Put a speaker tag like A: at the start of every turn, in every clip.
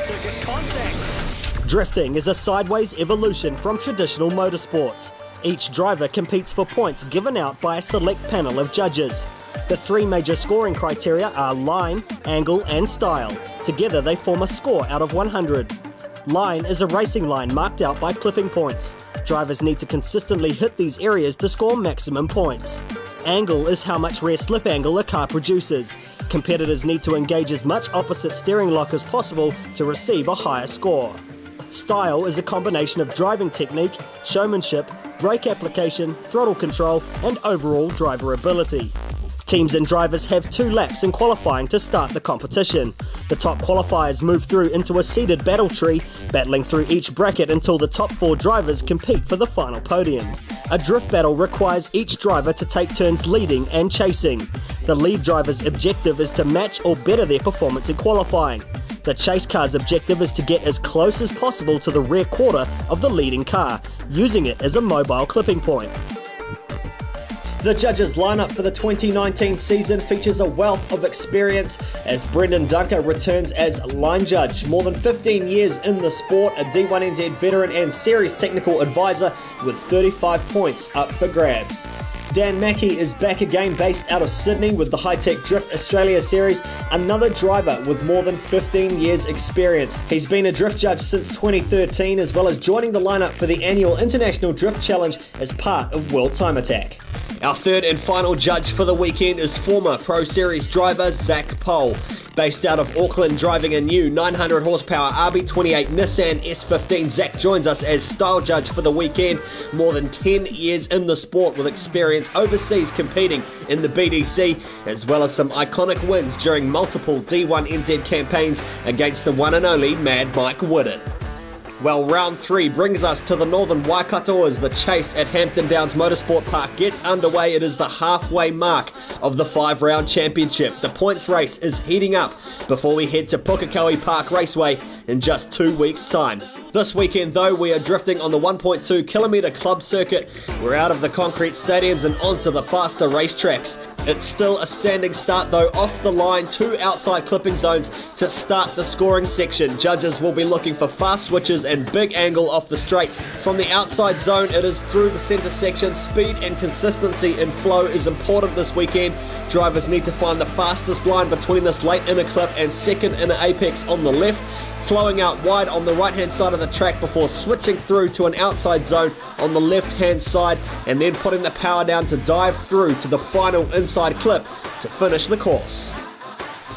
A: circuit contact.
B: Drifting is a sideways evolution from traditional motorsports. Each driver competes for points given out by a select panel of judges. The three major scoring criteria are line, angle and style. Together they form a score out of 100. Line is a racing line marked out by clipping points. Drivers need to consistently hit these areas to score maximum points. Angle is how much rear slip angle a car produces. Competitors need to engage as much opposite steering lock as possible to receive a higher score. Style is a combination of driving technique, showmanship, brake application, throttle control and overall driver ability. Teams and drivers have 2 laps in qualifying to start the competition. The top qualifiers move through into a seeded battle tree, battling through each bracket until the top 4 drivers compete for the final podium. A drift battle requires each driver to take turns leading and chasing. The lead driver's objective is to match or better their performance in qualifying. The chase car's objective is to get as close as possible to the rear quarter of the leading car, using it as a mobile clipping point. The judges' lineup for the 2019 season features a wealth of experience as Brendon returns as line judge. More than 15 years in the sport, a D1NZ veteran and series technical advisor with 35 points up for grabs. Dan Mackey is back again, based out of Sydney with the High-Tech Drift Australia Series, another driver with more than 15 years experience. He's been a drift judge since 2013, as well as joining the lineup for the annual International Drift Challenge as part of World Time Attack. Our third and final judge for the weekend is former Pro Series driver Zach Pohl. Based out of Auckland, driving a new 900 horsepower RB28 Nissan S15, Zach joins us as style judge for the weekend. More than 10 years in the sport with experience overseas competing in the BDC, as well as some iconic wins during multiple D1NZ campaigns against the one and only Mad Mike Woodard. Well, round 3 brings us to the northern Waikato as the chase at Hampton Motorsport Park gets underway. It is the halfway mark of the 5-round championship. The points race is heating up before we head to Pukekohe Park Raceway in just 2 weeks' time. This weekend though, we are drifting on the 1.2 kilometre club circuit. We're out of the concrete stadiums and onto the faster racetracks. It's still a standing start though, off the line, 2 outside clipping zones to start the scoring section. Judges will be looking for fast switches and big angle off the straight. From the outside zone, it is through the centre section. Speed and consistency in flow is important this weekend. Drivers need to find the fastest line between this late inner clip and second inner apex on the left, flowing out wide on the right hand side of the track before switching through to an outside zone on the left hand side, and then putting the power down to dive through to the final inside clip to finish the course.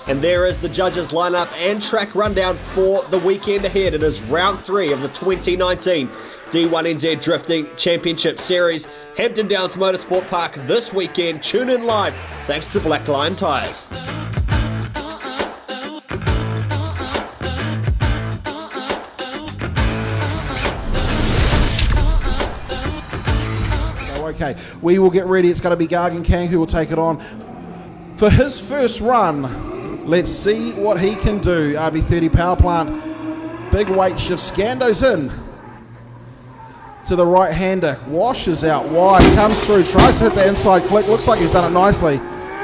B: And there is the judges lineup and track rundown for the weekend ahead. It is round 3 of the 2019 D1NZ Drifting Championship Series, Hampton Downs Motorsport Park this weekend. Tune in live thanks to Black Lion Tyres.
C: Okay, we will get ready. It's going to be GAGAN KANG who will take it on for his first run. Let's see what he can do. RB30 power plant, big weight shift. Scando's in to the right hander, washes out wide, comes through, tries to hit the inside click. Looks like he's done it nicely.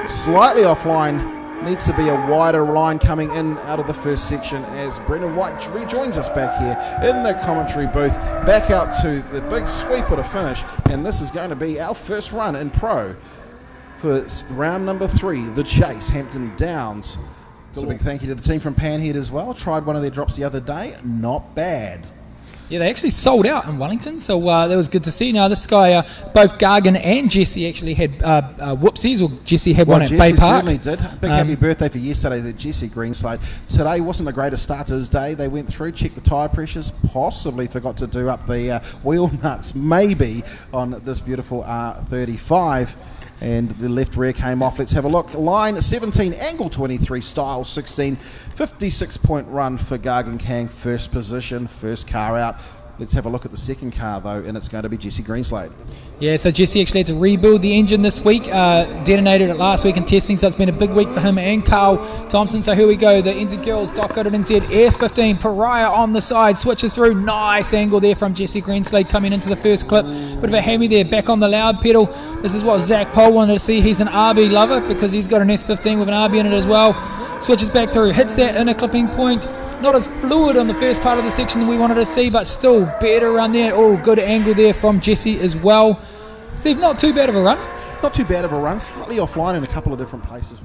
C: Slightly offline. Needs to be a wider line coming in out of the first section as Brendan White rejoins us back here in the commentary booth. Back out to the big sweeper to finish, and this is going to be our first run in Pro for round number 3, the chase, Hampton Downs. So a big thank you to the team from Panhead as well. Tried one of their drops the other day, not bad.
D: Yeah, they actually sold out in Wellington, so that was good to see. Now, this guy, both GAGAN and Jesse actually had whoopsies, or Jesse had one at Bay Park.
C: Certainly did. Big happy birthday for yesterday to Jesse GREENSLADE. Today wasn't the greatest start to his day. They went through, checked the tyre pressures, possibly forgot to do up the wheel nuts, maybe, on this beautiful R35. And the left rear came off. Let's have a look. Line 17, angle 23, style 16, 56-point run for GAGAN KANG, first position, first car out. Let's have a look at the second car though, and it's going to be Jesse GREENSLADE.
D: Yeah, so Jesse actually had to rebuild the engine this week, detonated it last week in testing, so it's been a big week for him and Carl Thompson. So here we go, the NZ Girls, Dock-Coated NZ, S15, Pariah on the side, switches through, nice angle there from Jesse GREENSLADE coming into the first clip. Bit of a hammy there, back on the loud pedal. This is what Zach Pohl wanted to see. He's an RB lover because he's got an S15 with an RB in it as well. Switches back through, hits that inner clipping point, Not as fluid on the first part of the section that we wanted to see, but still better run there. Oh, good angle there from Jesse as well. Steve, not too bad of a run.
C: Not too bad of a run, slightly offline in a couple of different places.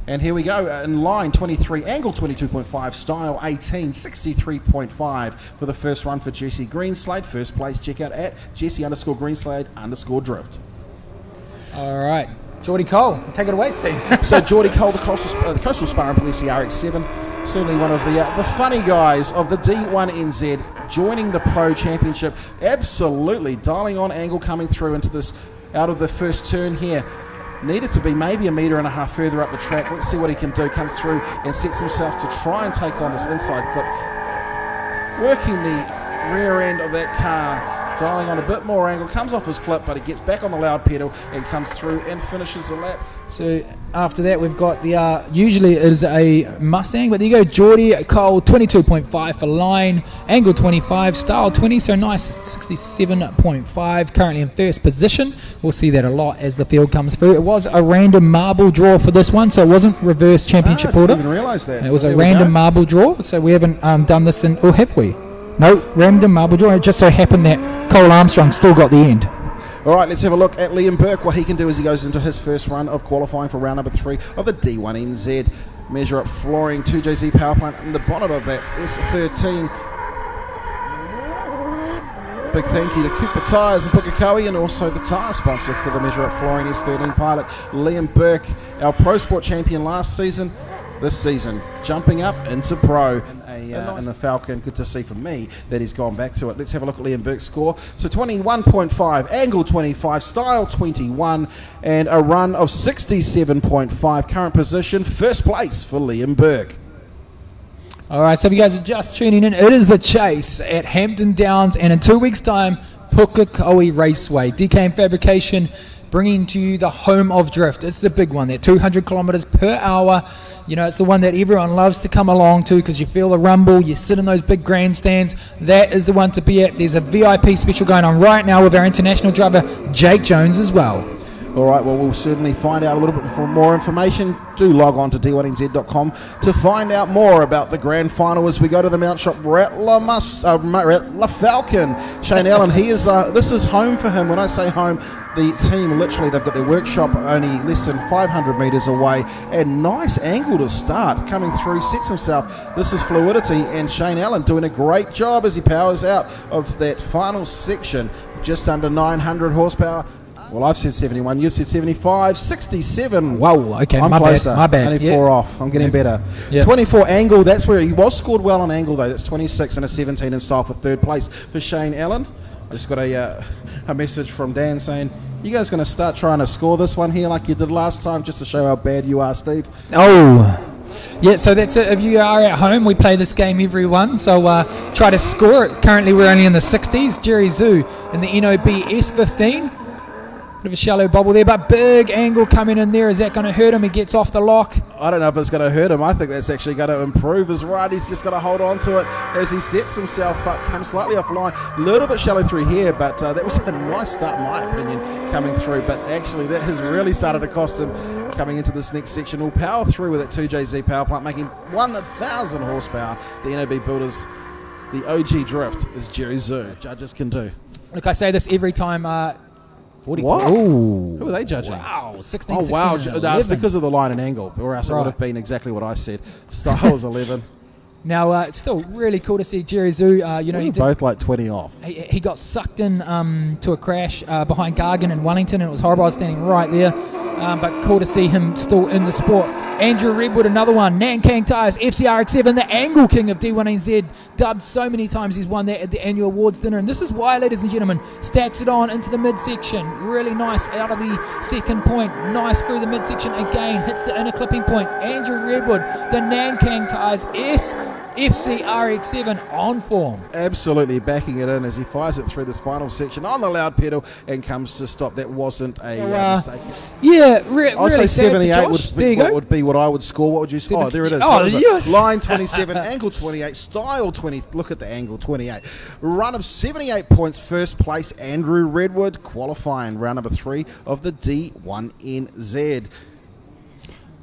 C: And here we go, in line 23, angle 22.5, style 18, 63.5 for the first run for Jesse Greenslade. First place, check out at Jesse_Greenslade_drift.
D: All right, Jordy Cole, take it away, Steve.
C: So Jordy Cole, the Coastal Spa and Police RX-7, certainly one of the funny guys of the D1NZ, joining the Pro Championship. Absolutely dialing on angle coming through into this, out of the first turn here. Needed to be maybe 1.5 meters further up the track. Let's see what he can do. Comes through and sets himself to try and take on this inside clip. Working the rear end of that car, dialing on a bit more angle, comes off his clip, but he gets back on the loud pedal and comes through and finishes the lap.
D: So after that, we've got the, usually it is a Mustang, but there you go, Jordy Cole, 22.5 for line, angle 25, style 20, so nice, 67.5, currently in first position. We'll see that a lot as the field comes through. It was a random marble draw for this one, so it wasn't reverse championship order.
C: I didn't even realise that.
D: It was a random marble draw, so we haven't done this in, or have we? No, random marble draw. It just so happened that Cole Armstrong still got the end.
C: All right, let's have a look at Liam Burke, what he can do as he goes into his first run of qualifying for round number 3 of the D1NZ. Measure up flooring, 2JZ power plant in the bonnet of that S13. Big thank you to Cooper Tyres and Pukekohe, and also the tyre sponsor for the Measure Up Flooring S13 pilot, Liam Burke, our Pro Sport champion last season. This season, jumping up into Pro in the Falcon. Good to see for me that he's gone back to it. Let's have a look at Liam Burke's score. So 21.5, angle 25, style 21, and a run of 67.5. Current position, first place for Liam Burke.
D: All right, so if you guys are just tuning in, it is the chase at Hampton Downs, and in 2 weeks' time, Pukekohe Raceway. DKM Fabrication bringing to you the home of drift. It's the big one there, 200 kilometers per hour. You know, it's the one that everyone loves to come along to because you feel the rumble, you sit in those big grandstands. That is the one to be at. There's a VIP special going on right now with our international driver, Jake Jones, as well.
C: All right, well, we'll certainly find out a little bit more information. Do log on to d1nz.com to find out more about the grand final as we go to the mount shop. Rattler Falcon. Shane Allen, he is. This is home for him. When I say home, the team literally, they've got their workshop only less than 500 metres away, and nice angle to start coming through, sets himself. This is fluidity, and Shane Allen doing a great job as he powers out of that final section, just under 900 horsepower. Well, I've said 71, you've said 75, 67.
D: Whoa, okay,
C: I'm
D: my
C: closer.
D: bad, my bad.
C: Only 4 off, I'm getting better. 24 angle, that's where he was scored well on angle though. That's 26 and a 17 in style for third place for Shane Allen. I just got a message from Dan saying, you guys going to start trying to score this one here like you did last time just to show how bad you are, Steve?
D: Oh, yeah, so that's it. If you are at home, we play this game every one, so try to score it. Currently we're only in the 60s. Jerry Zoo in the NOB S15. Bit of a shallow bobble there, but big angle coming in there. Is that going to hurt him? He gets off the lock.
C: I don't know if it's going to hurt him. I think that's actually going to improve his ride. He's just got to hold on to it as he sets himself up, comes slightly offline. A little bit shallow through here, but that was a nice start, in my opinion, coming through. But actually, that has really started to cost him coming into this next section. We'll power through with that 2JZ power plant, making 1,000 horsepower. The NOB builders, the OG drift, is Jerry Zoo. Judges can do.
D: Look, I say this every time. 44.
C: What? Who are they judging?
D: Wow, 16,
C: oh,
D: 16,
C: wow. That's
D: 11.
C: because of the line and angle, or else it would have been exactly what I said. Style was 11.
D: Now, it's still really cool to see Jerry Zoo. You know,
C: he did both like 20 off.
D: He got sucked in to a crash behind GAGAN in Wellington, and it was horrible. I was standing right there. But cool to see him still in the sport. Andrew Redwood, another one. Nankang Tyres, FCRX7, the Angle King of D1NZ, dubbed so many times. He's won that at the annual awards dinner. And this is why, ladies and gentlemen, stacks it on into the midsection. Really nice out of the second point. Nice through the midsection again. Hits the inner clipping point. Andrew Redwood, the Nankang Tyres FCRX7 on form.
C: Absolutely backing it in as he fires it through this final section on the loud pedal and comes to stop. That wasn't a mistake.
D: Yeah,
C: I'll say 78 would be what I would score. What would you score? Oh, there it is.
D: Oh, yes.
C: Line 27, angle 28, style 20. Look at the angle, 28. Run of 78 points, first place, Andrew Redwood, qualifying round number 3 of the D1NZ.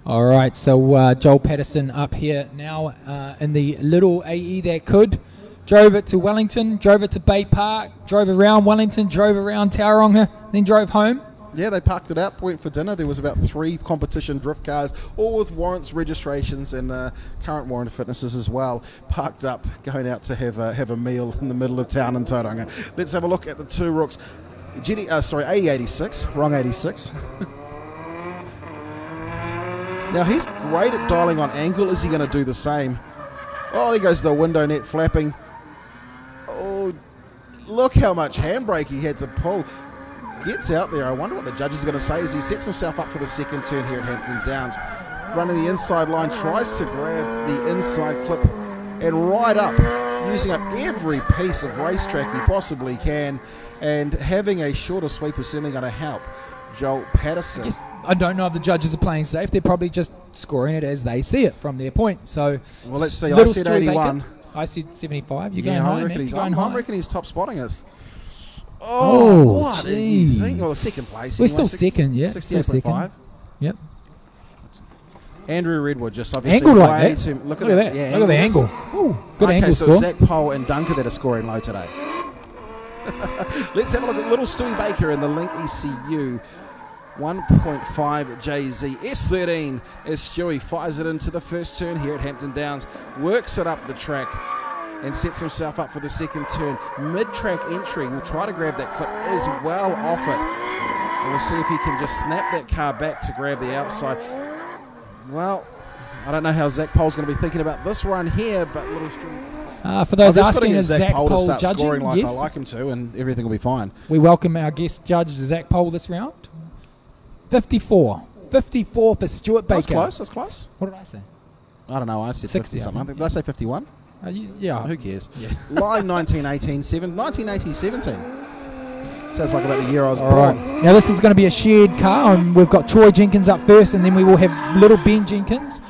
D: All right, so Joel Patterson up here now in the little AE that could. Drove it to Wellington, drove it to Bay Park, drove around Wellington, drove around Tauranga, then drove home.
C: Yeah, they parked it up, went for dinner. There was about 3 competition drift cars, all with warrants, registrations, and current warrant fitnesses as well, parked up, going out to have a meal in the middle of town in Tauranga. Let's have a look at the 2 rooks. AE86, wrong 86. Now, he's great at dialing on angle. Is he going to do the same? Oh, there goes the window net flapping. Oh, look how much handbrake he had to pull. Gets out there. I wonder what the judge is going to say as he sets himself up for the second turn here at Hampton Downs. Running the inside line, tries to grab the inside clip and ride up, using up every piece of racetrack he possibly can, and having a shorter sweep is certainly going to help Joel Patterson.
D: I don't know if the judges are playing safe. They're probably just scoring it as they see it from their point. So,
C: well, let's see. I said 81.
D: I said 75. You're
C: yeah,
D: going high,
C: I reckon he's top spotting us.
D: Oh,
C: what do you think? Well, second place.
D: We're still second, yeah.
C: 68.5.
D: Yep.
C: Andrew Redwood just obviously
D: angle like that.
C: Look at that.
D: Yeah, look at the angle. Ooh, good angle
C: so
D: score.
C: Zach Pole and Dunker that are scoring low today. Let's have a look at little Stewie Baker in the Link ECU. 1.5 JZ S13 as Stewie fires it into the first turn here at Hampton Downs, works it up the track and sets himself up for the second turn. Mid-track entry, will try to grab that clip as well off it. And we'll see if he can just snap that car back to grab the outside. Well, I don't know how Zach Pole's going to be thinking about this run here, but little Stewie.
D: For those asking, is Zach Pole
C: to start
D: judging?
C: Scoring like
D: yes.
C: I like him to, and everything will be fine.
D: We welcome our guest judge, Zach Pole, this round. 54. 54 for Stuart Baker.
C: That's close.
D: What did I say?
C: I don't know. I said
D: 60
C: something. Did I say 51?
D: Yeah.
C: Who cares?
D: Yeah.
C: Line 1918, 1980, 17. Sounds like about the year I was born.
D: Right. Now this is going to be a shared car, and we've got Troy Jenkins up first, and then we will have little Ben Jenkins.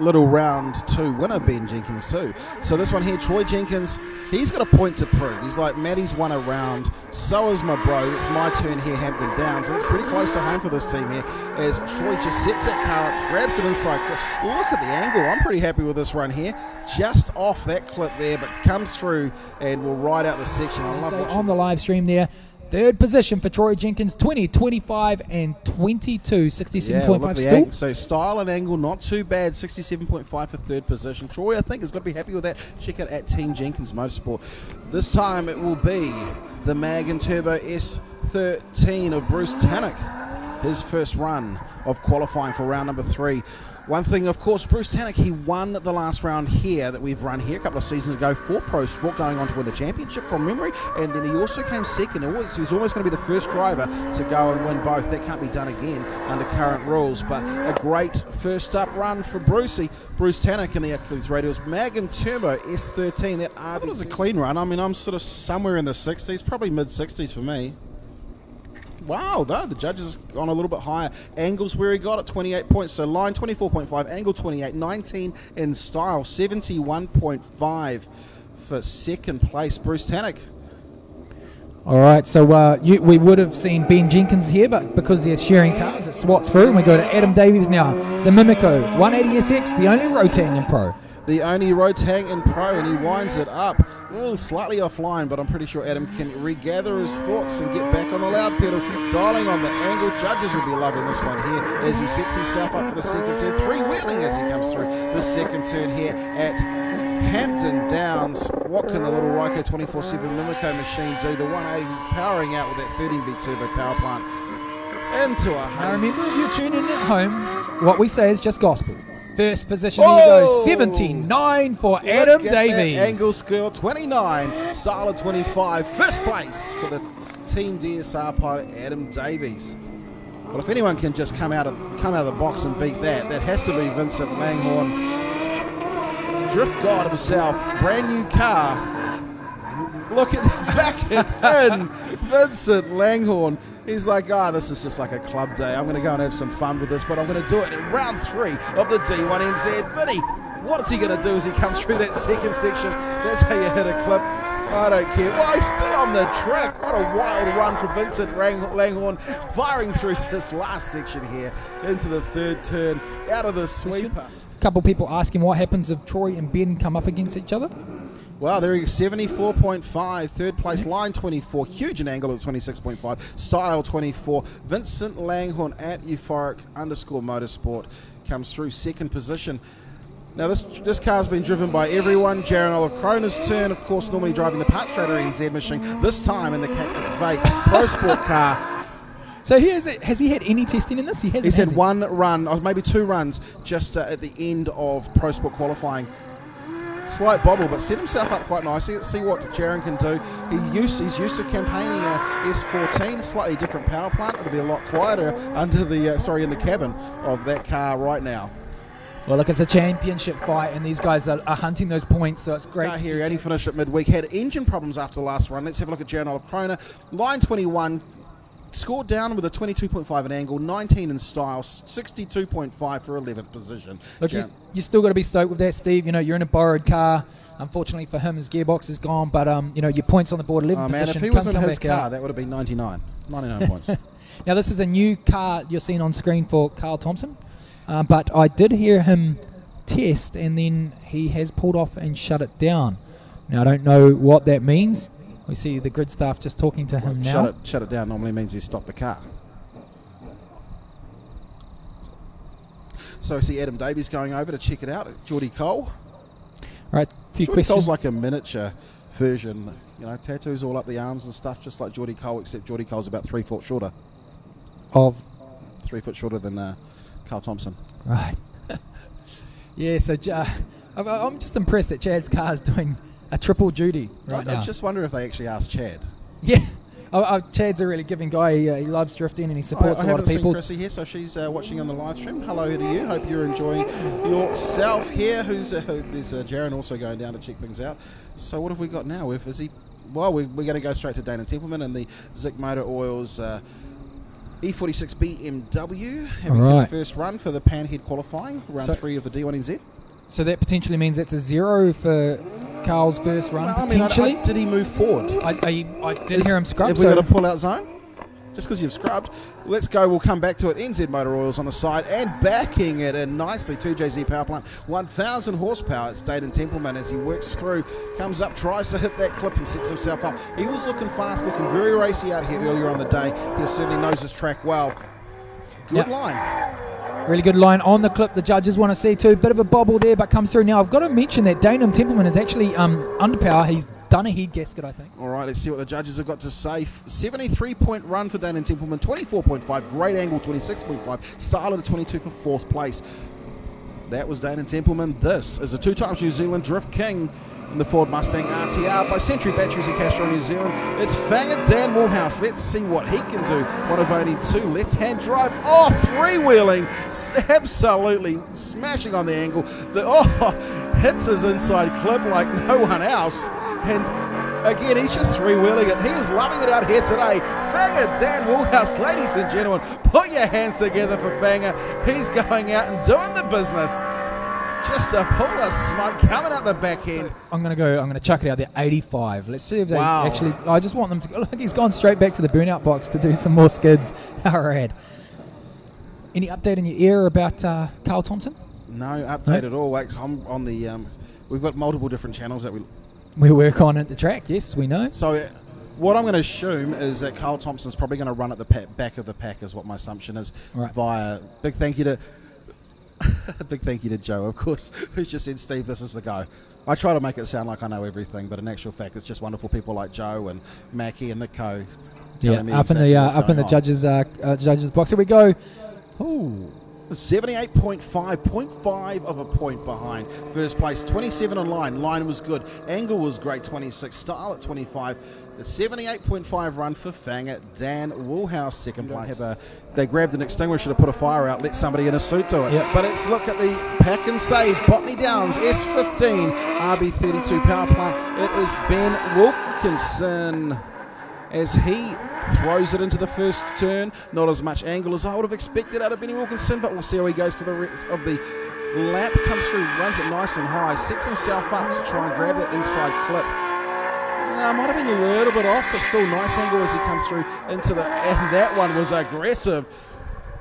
C: Little round 2 winner Ben Jenkins too. So this one here, Troy Jenkins, he's got a point to prove. He's like, Maddie's won a round, so is my bro. It's my turn here, Hampton Downs. And it's pretty close to home for this team here as Troy just sets that car up, grabs it inside. Look at the angle. I'm pretty happy with this run here. Just off that clip there, but comes through and will ride out the section. I love watching.
D: On the live stream there. Third position for Troy Jenkins, 20, 25, and 22, 67.5 still.
C: So style and angle, not too bad, 67.5 for third position. Troy, I think, is going to be happy with that. Check it at Team Jenkins Motorsport. This time it will be the Mag and Turbo S13 of Bruce TANNOCK. His first run of qualifying for round number 3. One thing, of course, Bruce TANNOCK, he won the last round here that we've run here a couple of seasons ago for Pro Sport, going on to win the championship from memory, and then he also came second. He was always going to be the first driver to go and win both. That can't be done again under current rules, but a great first up run for Bruce TANNOCK in the Achilles Radials Mag and Turbo S13. That was a clean run. I mean, I'm sort of somewhere in the 60s, probably mid-60s for me. Wow, though, the judge has gone a little bit higher. Angles where he got it, 28 points. So line 24.5, angle 28, 19 in style, 71.5 for second place, Bruce TANNOCK.
D: All right, so we would have seen Ben Jenkins here, but because they're sharing cars, it swats through, and we go to Adam Davies now. The Mimico 180SX, the only Rotang in Pro.
C: The only Rotang in Pro, and he winds it up. Slightly offline, but I'm pretty sure Adam can regather his thoughts and get back on the loud pedal, dialing on the angle. Judges will be loving this one here as he sets himself up for the second turn, three-wheeling as he comes through the second turn here at Hampton Downs. What can the little Ryko 24/7 Mimico machine do? The 180 powering out with that 13V turbo power plant into a
D: Now remember, if you're tuning in at home, what we say is just gospel. First position, here goes 79 for Adam Davies.
C: Angle score 29, style of 25. First place for the Team DSR pilot Adam Davies. Well, if anyone can just come out of the box and beat that, that has to be Vincent Langhorn. Drift god himself, brand new car. Look at back it in, Vincent Langhorn. He's like, this is just like a club day. I'm going to go and have some fun with this, but I'm going to do it in round 3 of the D1NZ. Vinny, What is he going to do as he comes through that second section? That's how you hit a clip. I don't care. Well, he's still on the track. What a wild run from Vincent Langhorn, firing through this last section here into the third turn, out of the sweeper.
D: A couple people asking what happens if Troy and Ben come up against each other.
C: Wow, they're 74.5, third place, line 24, huge an angle of 26.5, style 24. Vincent Langhorn at euphoric_motorsport comes through second position. Now this car's been driven by everyone. Jaron OLIVECRONA's turn, of course, normally driving the Parts Trader NZ machine, this time in the Cactus Vape Pro Sport car.
D: So has he had any testing in this? He hasn't.
C: He's had one run, or maybe two runs, just at the end of Pro Sport qualifying. Slight bobble, but set himself up quite nicely. Let's see what Jaron can do. He's used to campaigning a S14, slightly different power plant. It'll be a lot quieter under the in the cabin of that car right now.
D: Well, look, it's a championship fight, and these guys are hunting those points, so it's great to see.
C: He only finished at midweek, had engine problems after the last run. Let's have a look at Jaron OLIVECRONA. Line 21, scored down with a 22.5 in angle, 19 in style, 62.5 for 11th position.
D: Look, you still got to be stoked with that, Steve. You know, you're in a borrowed car. Unfortunately for him, his gearbox is gone, but you know, your points on the board, 11th position.
C: If he was in his car, that would have been 99 points.
D: Now, this is a new car you're seeing on screen for Carl Thompson. But I did hear him test, and then he has pulled off and shut it down. Now, I don't know what that means. We see the grid staff just talking to him now.
C: Shut it down normally means he stopped the car. So I see Adam Davies going over to check it out. Jordy Cole.
D: Right, a few
C: Jordy
D: questions.
C: Cole's like a miniature version. You know, tattoos all up the arms and stuff, just like Jordy Cole, except Jordy Cole's about 3 foot shorter. 3 foot shorter than Carl Thompson.
D: Right. Yeah, so I'm just impressed that Chad's car is doing a triple duty right now.
C: I just wonder if they actually asked Chad.
D: Yeah. Chad's a really giving guy. He loves drifting and he supports a lot of people.
C: I haven't seen Chrissy here, so she's watching on the live stream. Hello to you. Hope you're enjoying yourself here. There's Jaron also going down to check things out. So what have we got now? Well, we're going to go straight to Dana Templeman and the Zic Motor Oils E46 BMW having his first run for the Panhead qualifying, round 3 of the D1NZ.
D: So that potentially means it's a 0 for Carl's first run, potentially?
C: Did he move forward?
D: I didn't hear him scrub.
C: Have we got a pull-out zone? Just because you've scrubbed. Let's go. We'll come back to it. NZ Motor Oils on the side and backing it in nicely. 2JZ power plant, 1,000 horsepower. It's Dayton Templeman as he works through, comes up, tries to hit that clip and sets himself up. He was looking fast, looking very racy out here earlier on the day. He certainly knows his track well. Good line.
D: Really good line on the clip. The judges want to see too. Bit of a bobble there, but comes through. Now, I've got to mention that Daynum Templeman is actually under power. He's done a head gasket, I think.
C: All right, let's see what the judges have got to say. 73-point run for Daynum Templeman, 24.5, great angle, 26.5, style at a 22 for 4th place. That was Daynum Templeman. This is a 2-time New Zealand Drift King in the Ford Mustang RTR by Century Batteries in Castro, New Zealand. It's Fanger Dan Woolhouse. Let's see what he can do. One of only 2 left-hand drive. Oh, 3-wheeling. Absolutely smashing on the angle. Hits his inside clip like no one else. And again, he's just 3-wheeling it. He is loving it out here today. Fanger Dan Woolhouse, ladies and gentlemen, put your hands together for Fanger. He's going out and doing the business. Just a pull of smoke coming out the back end.
D: I'm going to chuck it out there, 85. Let's see if they actually, I just want them to, look, he's gone straight back to the burnout box to do some more skids. How rad. Any update in your ear about Carl Thompson?
C: No update at all. I'm on the, we've got multiple different channels that
D: we work on at the track, yes, we know.
C: So what I'm going to assume is that Carl Thompson's probably going to run at the back of the pack is what my assumption is, via, big thank you to Joe, of course, who's just said, Steve, this is the go. I try to make it sound like I know everything, but in actual fact, it's just wonderful people like Joe and Mackie and Nico.
D: Yeah, up in the judges box. Here we go. Ooh.
C: 78.5, 0.5 of a point behind first place. 27 on line. Line was good. Angle was great. 26. Style at 25. The 78.5 run for Fanger Dan Woolhouse, second place. They grabbed an extinguisher to put a fire out, let somebody in a suit do it. Yep. But let's look at the pack and save. Botany Downs S15 RB32 power plant. It is Ben Wilkinson as he throws it into the first turn. Not as much angle as I would have expected out of Benny Wilkinson, but we'll see how he goes for the rest of the lap, comes through, runs it nice and high, sets himself up to try and grab that inside clip. Might have been a little bit off, but still nice angle as he comes through into the, and that one was aggressive.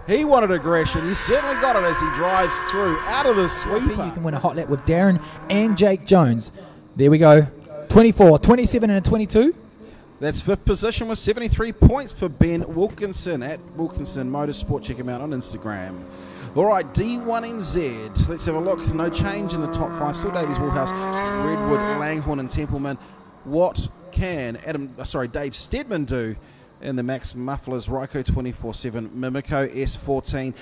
C: He wanted aggression. He certainly got it as he drives through out of the sweeper.
D: You can win a hot lap with Darren and Jake Jones. There we go. 24, 27 and a 22.
C: That's 5th position with 73 points for Ben Wilkinson at Wilkinson Motorsport. Check him out on Instagram. All right, D1NZ. Let's have a look. No change in the top 5. Still Davies, Woolhouse, Redwood, Langhorn and Templeman. What can Dave Stedman do in the Max Mufflers Ryco 24/7 Mimico S14?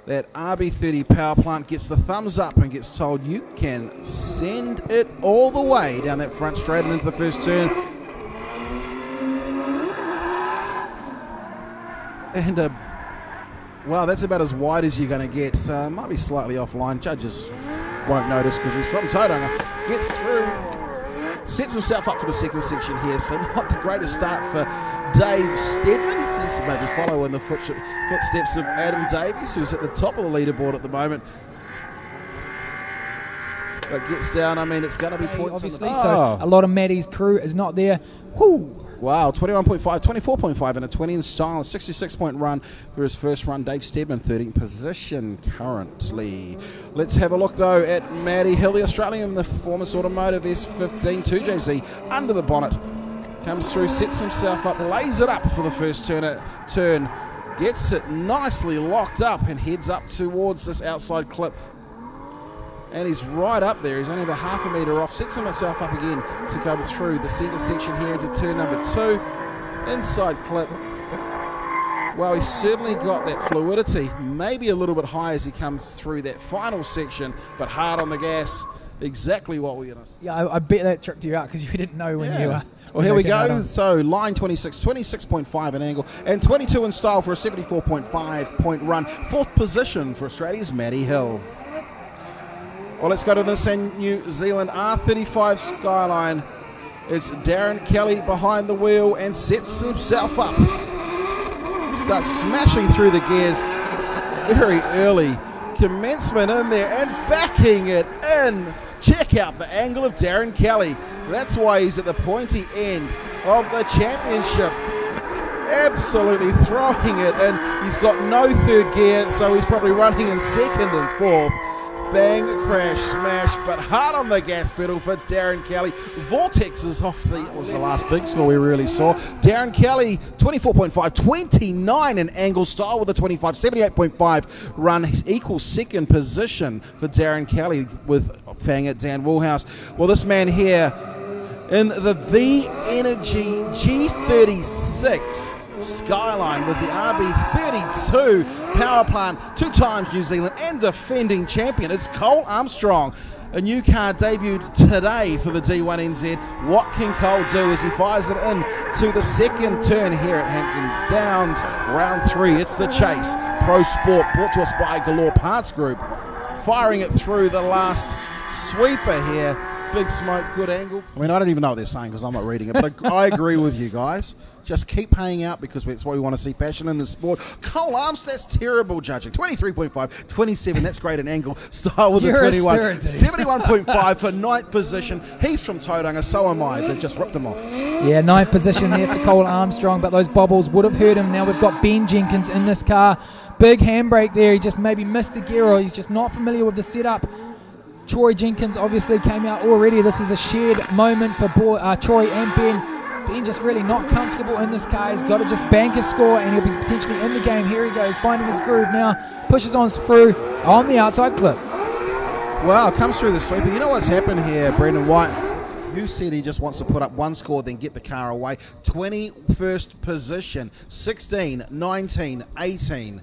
C: That RB30 power plant gets the thumbs up and gets told you can send it all the way down that front straight and into the first turn. And wow, that's about as wide as you're going to get. Might be slightly offline. Judges won't notice because he's from Tauranga. Gets through, sets himself up for the second section here. So not the greatest start for Dave Stedman. Needs to maybe follow in the footsteps of Adam Davies, who's at the top of the leaderboard at the moment. But gets down, I mean, it's going to be points.
D: Obviously, so a lot of Maddie's crew is not there. Woo!
C: Wow, 21.5, 24.5 and a 20 in style. A 66-point run for his first run. Dave Stedman, 13th position currently. Let's have a look, though, at Matty Hill, the Australian, the Performance Automotive S15 2JZ. Under the bonnet. Comes through, sets himself up, lays it up for the first turn. Gets it nicely locked up and heads up towards this outside clip. And he's right up there. He's only about half a metre off. Sets himself up again to go through the centre section here into turn number 2. Inside clip. Well, he's certainly got that fluidity. Maybe a little bit high as he comes through that final section, but hard on the gas. Exactly what we're going to see.
D: Yeah, I bet that tripped you out because you didn't know when you were.
C: Well, here we go. So line 26, 26.5 an angle, and 22 in style for a 74.5 point run. 4th position for Australia's Matty Hill. Well, let's go to this in New Zealand R35 Skyline. It's Darren Kelly behind the wheel and sets himself up. Starts smashing through the gears very early. Commencement in there and backing it in. Check out the angle of Darren Kelly. That's why he's at the pointy end of the championship. Absolutely throwing it in. He's got no 3rd gear, so he's probably running in 2nd and 4th. Bang, crash, smash, but hard on the gas pedal for Darren Kelly. Vortex is off that was the last big score we really saw. Darren Kelly, 24.5, 29 in angle style with a 25, 78.5 run. He's equal 2nd position for Darren Kelly with Fang at Dan Woolhouse. Well, this man here in the V Energy G36 Skyline with the RB32 power plant, 2 times New Zealand and defending champion. It's Cole Armstrong. A new car debuted today for the D1NZ. What can Cole do as he fires it in to the 2nd turn here at Hampton Downs, round 3. It's the chase. Pro Sport brought to us by Galore Parts Group. Firing it through the last sweeper here. Big smoke, good angle. I mean, I don't even know what they're saying because I'm not reading it, but I agree with you guys. Just keep paying out because that's what we want to see, passion in the sport. Cole Arms, that's terrible judging. 23.5, 27, that's great in angle. Style with a 21. 71.5 for 9th position. He's from Tauranga, so am I. They've just ripped him off.
D: Yeah, 9th position there for Cole Armstrong, but those bobbles would have hurt him. Now we've got Ben Jenkins in this car. Big handbrake there. He just maybe missed the gear or he's just not familiar with the setup. Troy Jenkins obviously came out already. This is a shared moment for Troy and Ben. Ben just really not comfortable in this car. He's got to just bank his score and he'll be potentially in the game. Here he goes, finding his groove now. Pushes on through on the outside clip.
C: Wow, comes through the sweeper. You know what's happened here, Brendon White? You said he just wants to put up 1 score, then get the car away. 21st position, 16, 19, 18.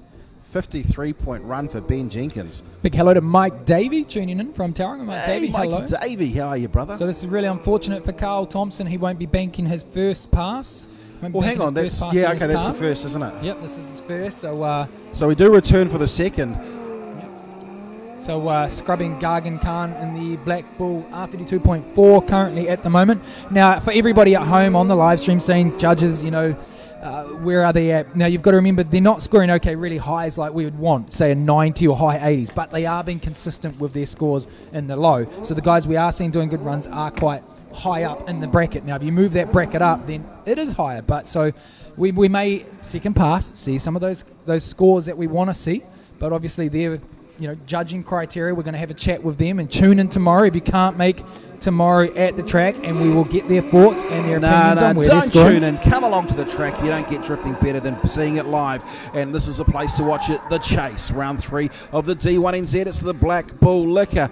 C: 53-point run for Ben Jenkins.
D: Big hello to Mike Davey tuning in from Tauranga. Mike Davey,
C: Mike
D: hello.
C: Davey, how are you, brother?
D: So this is really unfortunate for Carl Thompson. He won't be banking his first pass.
C: Well, hang on. That's okay. That's the first, isn't it?
D: Yep, this is his first.
C: So we do return for the 2nd.
D: Yep. So scrubbing GAGAN Khan in the Black Bull R32.4 currently at the moment. Now, for everybody at home on the live stream saying, judges, you know, where are they at? Now, you've got to remember they're not scoring really highs like we would want, say a 90 or high 80s, but they are being consistent with their scores in the low. So the guys we are seeing doing good runs are quite high up in the bracket. Now, if you move that bracket up, then it is higher. But so we may second pass see some of those scores that we want to see, but obviously they're, you know, judging criteria. We're going to have a chat with them and tune in tomorrow if you can't make tomorrow at the track, and we will get their thoughts and their opinions on where they're scoring.
C: Don't tune in. Come along to the track. You don't get drifting better than seeing it live, and this is a place to watch it. The Chase, round 3 of the D1NZ. It's the Black Bull Liquor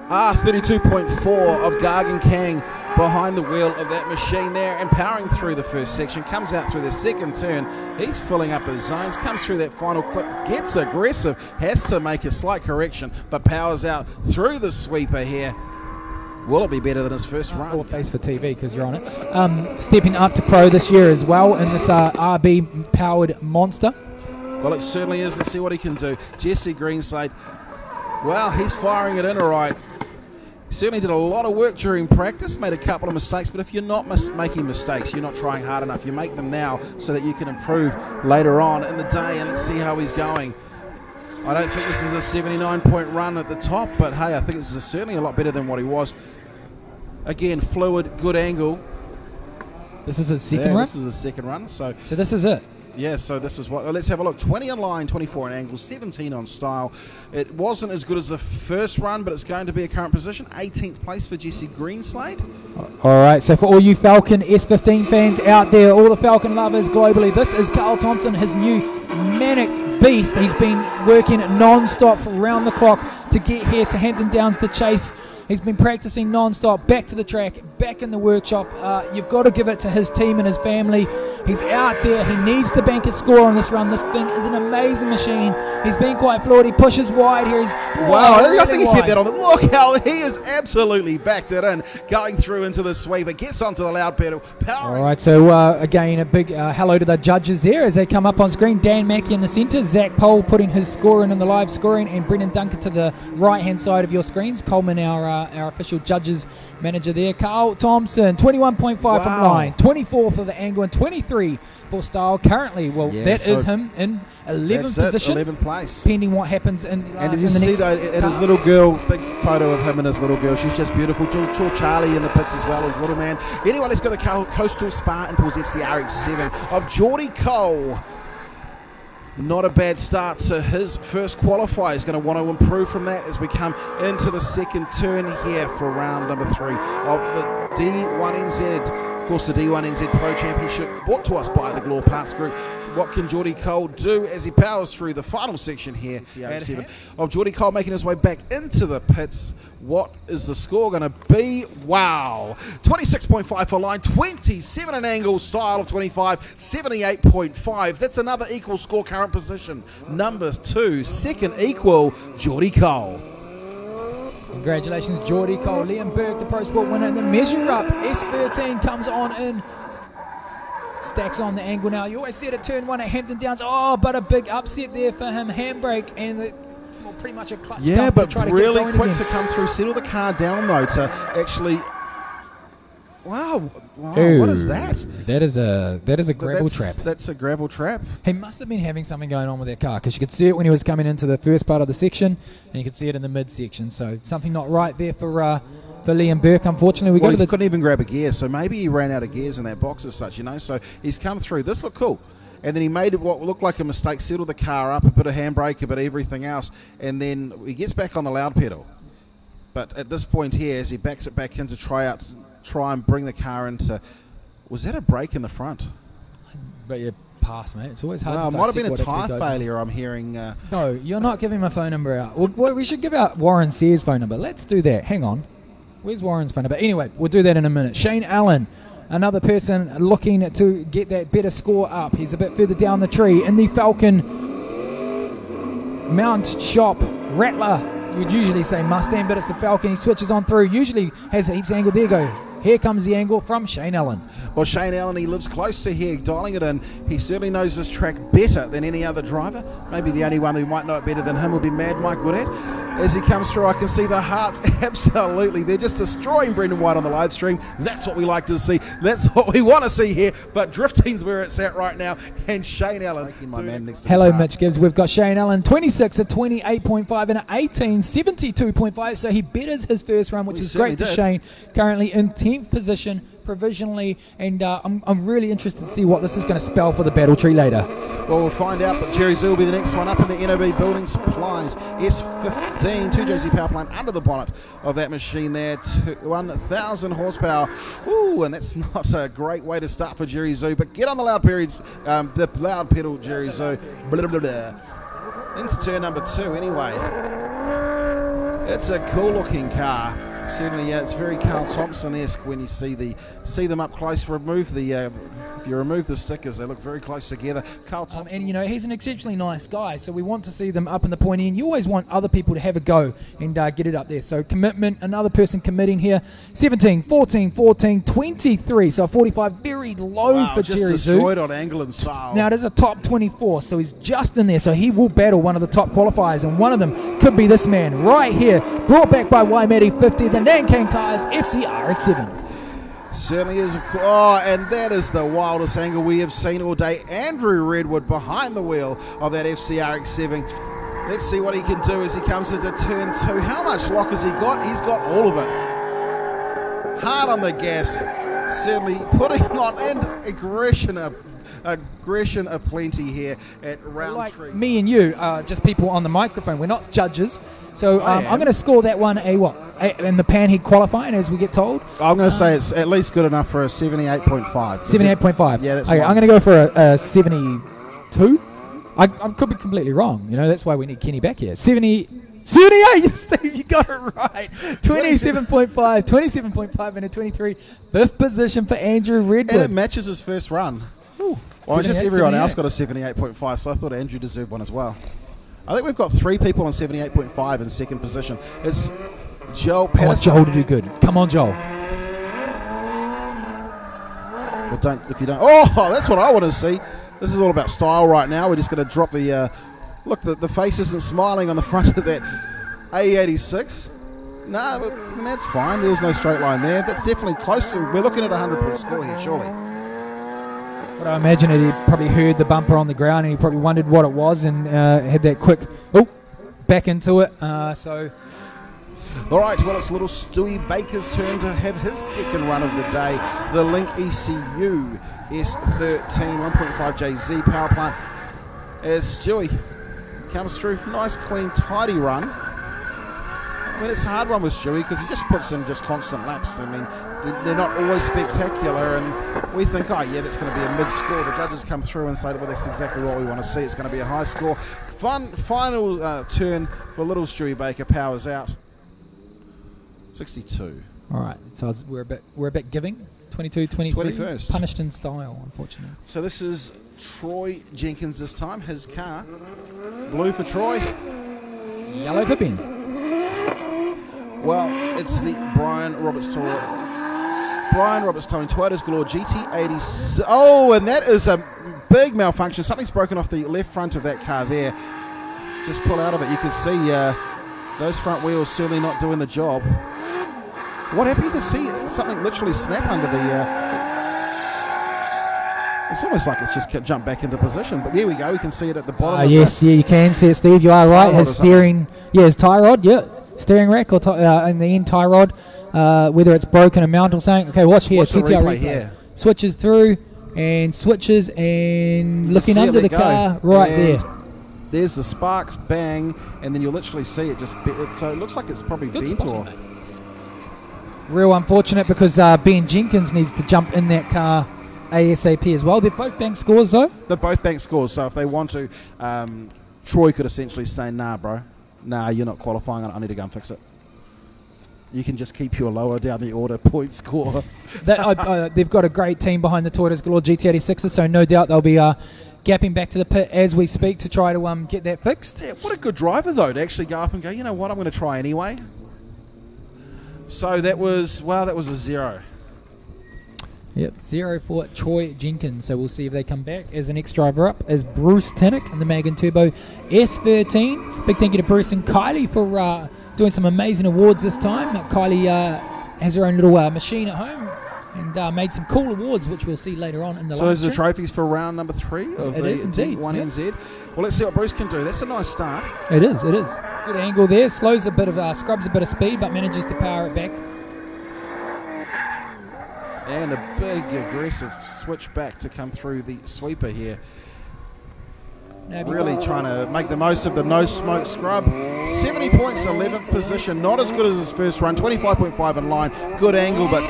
C: R32.4 of GAGAN KANG behind the wheel of that machine there, and powering through the first section, comes out through the second turn. He's filling up his zones, comes through that final clip, gets aggressive, has to make a slight correction, but powers out through the sweeper here. Will it be better than his first run?
D: Or face for TV because you're on it. Stepping up to pro this year as well in this RB powered monster.
C: Well, it certainly is. Let's see what he can do. Jesse Greenslade, well, he's firing it in all right. Certainly did a lot of work during practice, made a couple of mistakes, but if you're not making mistakes, you're not trying hard enough. You make them now so that you can improve later on in the day, and let's see how he's going. I don't think this is a 79-point run at the top, but hey, I think this is certainly a lot better than what he was. Again, fluid, good angle.
D: This is his second run?
C: This is his second run. So
D: this is it.
C: Yeah, so this is what, let's have a look. 20 on line, 24 on angle, 17 on style. It wasn't as good as the first run, but it's going to be a current position. 18th place for Jesse Greenslade.
D: All right, so for all you Falcon S15 fans out there, all the Falcon lovers globally, this is Carl Thompson, his new manic beast. He's been working non-stop around the clock to get here to Hampton Downs, the Chase. He's been practicing non-stop, back to the track, back in the workshop. You've got to give it to his team and his family. He's out there. He needs to bank a score on this run. This thing is an amazing machine. He's been quite fluid. He pushes wide here.
C: Wow, I think he kept that on. Look how he is absolutely backed it in, going through into the sweeper, gets onto the loud pedal. Powering.
D: All right, so again, a big hello to the judges there as they come up on screen. Dan Mackey in the centre, Zach Pohl putting his score in the live scoring, and Brendon Duncan to the right-hand side of your screens. Coleman, our official judges manager there. Carl Thompson, 21.5 from line, 24 for the angle, and 23 for style. Currently, well, yeah, that is him in 11th position.
C: 11th place.
D: Pending what happens in the
C: and did you see though, and his little girl, big photo of him and his little girl. She's just beautiful. Charlie in the pits as well, his little man. Anyway, let's go to the Coastal Spartan Pools FCR X7 of Jordy Cole. Not a bad start to his first qualifier. He's going to want to improve from that as we come into the second turn here for round number 3 of the D1NZ. Of course, the D1NZ Pro-Championship brought to us by the Galore Parts Group. What can Jordy Cole do as he powers through the final section here of Jordy Cole making his way back into the pits? What is the score going to be? Wow. 26.5 for line, 27 an angle, style of 25, 78.5. That's another equal score, current position. Number 2, second equal, Jordy Cole.
D: Congratulations, Jordy Cole. Liam Burke, the Pro Sport winner, and the measure up. S13 comes on in. Stacks on the angle now. You always see it at turn 1 at Hampton Downs. Oh, but a big upset there for him. Handbrake and pretty much a clutch dump to try to
C: really
D: get going
C: quick
D: again.
C: to come through, settle the car down though to actually. Wow,
D: Ooh,
C: what is that?
D: That is a gravel trap.
C: That's a gravel trap.
D: He must have been having something going on with that car because you could see it when he was coming into the first part of the section, and you could see it in the mid section. So something not right there for Liam Burke. Unfortunately,
C: he couldn't even grab a gear, so maybe he ran out of gears in that box as such, you know. So he's come through. This looked cool. And then he made what looked like a mistake, settled the car up, a bit of handbrake, a bit of everything else, and then he gets back on the loud pedal. But at this point here, as he backs it back in to try and bring the car into, was that a brake in the front?
D: But you pass, mate. It's always hard to
C: it might have been a tyre failure, I'm hearing.
D: No, you're not giving my phone number out. We should give out Warren Sears' phone number. Let's do that. Hang on. Where's Warren's phone number? Anyway, we'll do that in a minute. Shane Allen, another person looking to get that better score up. He's a bit further down the tree in the Falcon Mount Shop Rattler. You'd usually say Mustang, but it's the Falcon. He switches on through. Usually has a heaps of angle. There you go. Here comes the angle from Shane Allen.
C: Well, Shane Allen, he lives close to here, dialing it in. He certainly knows this track better than any other driver. Maybe the only one who might know it better than him would be Mad Mike Woodhead. As he comes through, I can see the hearts. Absolutely, they're just destroying Brendon White on the live stream. That's what we like to see. That's what we want to see here. But drifting's where it's at right now. And Shane Allen, my man next to
D: Hello, Mitch Gibbs. We've got Shane Allen, 26 at 28.5 and 18, 72.5. So he betters his first run, which is great for Shane. Currently in 10th position provisionally, and I'm really interested to see what this is going to spell for the battle tree later.
C: Well, we'll find out, but Jerry Zoo will be the next one up in the NOB Building Supplies S15 2JZ power plant under the bonnet of that machine there, 1,000 horsepower. Ooh, and that's not a great way to start for Jerry Zoo, but get on the loud pedal, Jerry Zoo. Blah, blah, blah. Into turn number 2 anyway. It's a cool looking car. Certainly, yeah, it's very Carl Thompson-esque when you see them up close. If you remove the stickers, they look very close together. Carl Thompson,
D: and you know, he's an exceptionally nice guy, so we want to see them up in the pointy, and you always want other people to have a go and get it up there. So commitment, another person committing here. 17, 14, 14, 23. So 45, very low for Jerry Zoo.
C: Just destroyed on angle and style.
D: Now it is a top 24, so he's just in there. So he will battle one of the top qualifiers, and one of them could be this man right here, brought back by Waimeri 50, the Nanking Tyres FC RX7.
C: Certainly is. Oh, and that is the wildest angle we have seen all day. Andrew Redwood behind the wheel of that FCRX7. Let's see what he can do as he comes into turn 2. How much lock has he got? He's got all of it. Hard on the gas. Certainly putting on and aggression aplenty here at round 3.
D: Me and you are just people on the microphone. We're not judges. So I'm going to score that one a what? In the Panhead qualifying, as we get told.
C: I'm going to say it's at least good enough for a 78.5.
D: 78.5.
C: Yeah, that's
D: okay. I'm going to go for a 72. I could be completely wrong. You know, that's why we need Kenny back here. 78. Steve, you got it right. 27.5, 27.5 and a 23. 5th position for Andrew Redwood.
C: And it matches his first run.
D: Ooh,
C: well, just everyone else got a 78.5, so I thought Andrew deserved one as well. I think we've got 3 people on 78.5 in 2nd position. It's Joel Patterson.
D: I want Joel to do good. Come on, Joel.
C: Well, if you don't. Oh, that's what I want to see. This is all about style right now. We're just going to drop the. Look, the face isn't smiling on the front of that A86. No, but that's fine. There was no straight line there. That's definitely close to. We're looking at a 100-point score here, surely.
D: But I imagine that he probably heard the bumper on the ground and he probably wondered what it was and had that quick back into it.
C: All right, well, it's little Stewie Baker's turn to have his 2nd run of the day. The Link ECU S13 1.5 JZ power plant. As Stewie comes through, nice, clean, tidy run. I mean, it's a hard one with Stewie because he just puts in just constant laps. I mean, they're not always spectacular, and we think, oh yeah, that's going to be a mid-score. The judges come through and say, well, that's exactly what we want to see. It's going to be a high score. Final turn for little Stewie Baker. Powers out. 62.
D: All right, so we're a bit giving. 22, 23.
C: 21st.
D: Punished in style, unfortunately.
C: So this is Troy Jenkins this time. His car. Blue for Troy.
D: Yellow for Ben.
C: Well, it's the Brian Roberts Towing Toyota's Galore GT80. Oh, and that is a big malfunction. Something's broken off the left front of that car there. Just pull out of it. You can see those front wheels certainly not doing the job. What happened? You can see something literally snap under the... it's almost like it's just jumped back into position. But there we go. We can see it at the bottom.
D: Yes, yeah, you can see it, Steve. You are right. His steering... Yeah, his tie rod. Yeah. Steering rack or in the end tie rod, whether it's broken a mount or something. Okay, watch here. TTR replay here. Switches through and switches and looking under the car right there.
C: There's the sparks, bang, and then you'll literally see it just. So it looks like it's probably bent or.
D: Real unfortunate because Ben Jenkins needs to jump in that car ASAP as well. They're both bank scores though.
C: They're both bank scores. So if they want to, Troy could essentially say, "Nah, bro. Nah, you're not qualifying. I need to go and fix it." You can just keep your lower down the order point score.
D: They've got a great team behind the Toyota's Galore GT86s, so no doubt they'll be gapping back to the pit as we speak to try to get that fixed.
C: Yeah, what a good driver, though, to actually go up and go, you know what, I'm going to try anyway. So that was, well, that was a 0.
D: Yep, 0 for Troy Jenkins. So we'll see if they come back. As the next driver up is Bruce TANNOCK in the Magan Turbo S13. Big thank you to Bruce and Kylie for doing some amazing awards this time. Kylie has her own little machine at home and made some cool awards, which we'll see later on in the live
C: So those are the
D: stream.
C: trophies for round number 3 of the D1NZ. Yep. Well, let's see what Bruce can do. That's a nice start.
D: It is, it is. Good angle there. Slows a bit of, scrubs a bit of speed, but manages to power it back.
C: And a big aggressive switch back to come through the sweeper here. Really trying to make the most of the no smoke scrub. 70 points, 11th position. Not as good as his first run. 25.5 in line. Good angle, but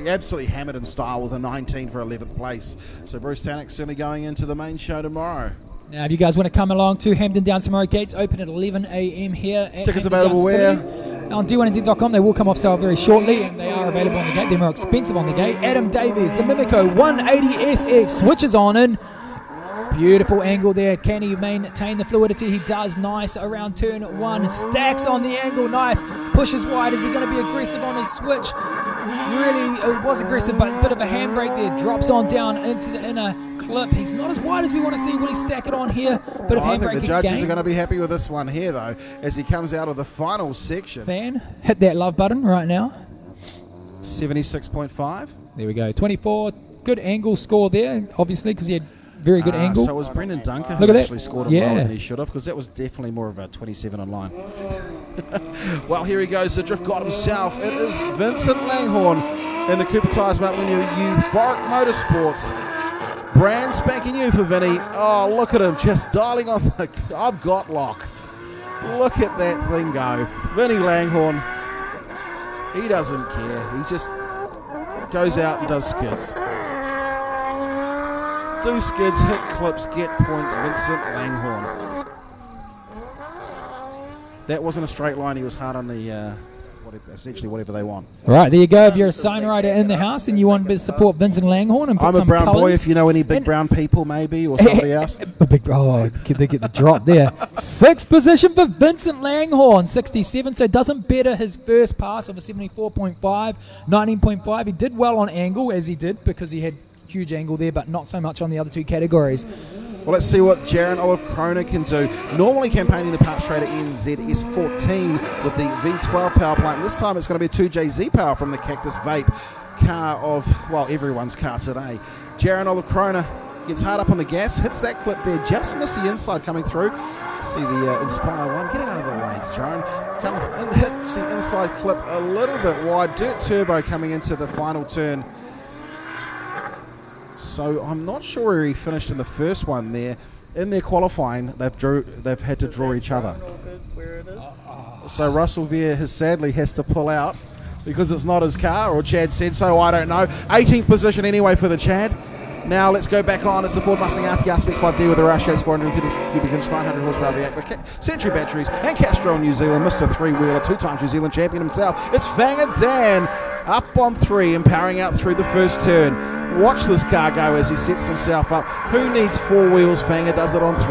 C: absolutely hammered in style with a 19 for 11th place. So Bruce TANNOCK certainly going into the main show tomorrow.
D: Now, if you guys want to come along to Hampton Down Samara Gates, open at 11 a.m. here at
C: Tickets
D: Hampton
C: available where?
D: On D1NZ.com. They will come off sale very shortly, and they are available on the gate. They're more expensive on the gate. Adam Davies, the Mimico 180SX, switches on in. Beautiful angle there. Can he maintain the fluidity? He does. Nice around turn 1. Stacks on the angle. Nice. Pushes wide. Is he going to be aggressive on his switch? Really, it was aggressive, but a bit of a handbrake there. Drops on down into the inner clip. He's not as wide as we want to see. Will he stack it on here? Bit of handbrake.
C: I think the judges are going to be happy with this one here, though, as he comes out of the final section.
D: Fan, hit that love button right now.
C: 76.5.
D: There we go. 24. Good angle score there, obviously, because he had very good angle.
C: So it was Brendon Dunker
D: Look
C: who
D: at
C: actually
D: that.
C: scored him well than he should have, because that was definitely more of a 27 on line. Well, here he goes, the drift god himself. It is Vincent Langhorn in the Cooper Tyres Mount New Euphoric Motorsports. Brand spanking new for Vinny. Oh, look at him just dialing on the I've got lock. Look at that thing go. Vinny Langhorn, he doesn't care. He just goes out and does skids. Do skids, hit clips, get points, Vincent Langhorn. That wasn't a straight line. He was hard on the, essentially whatever they want.
D: All right, there you go. If you're a sign rider in the house and you want to support Vincent Langhorn and put some
C: I'm a brown
D: colours,
C: boy, if you know any big brown people maybe, or somebody else.
D: Oh, they get the drop there. 6th position for Vincent Langhorn, 67, so doesn't better his first pass of a 74.5, 19.5. He did well on angle, as he did, because he had huge angle there, but not so much on the other two categories.
C: Well, let's see what JARON OLIVECRONA can do. Normally campaigning the Parts Trader NZS14 with the V12 power plant. This time it's going to be a 2JZ power from the Cactus Vape car of, well, everyone's car today. JARON OLIVECRONA gets hard up on the gas, hits that clip there, just miss the inside coming through. See the Inspire one, get out of the way, JARON. Comes and hits the inside clip a little bit wide. Dirt Turbo coming into the final turn. So I'm not sure where he finished in the first one there. In their qualifying, they've had to draw each other. So Russell Veer sadly has to pull out because it's not his car, or Chad said so, I don't know. 18th position anyway for the Chad. Now let's go back on. It's the Ford Mustang RTR Spec 5D with the Rush Gates 436 cubic inch 900 horsepower V8 with Century batteries and Castro in New Zealand, Mr. Three-wheeler, 2-time New Zealand champion himself. It's Fanger Dan up on 3 and powering out through the first turn. Watch this car go as he sets himself up. Who needs 4 wheels? Fanger does it on 3.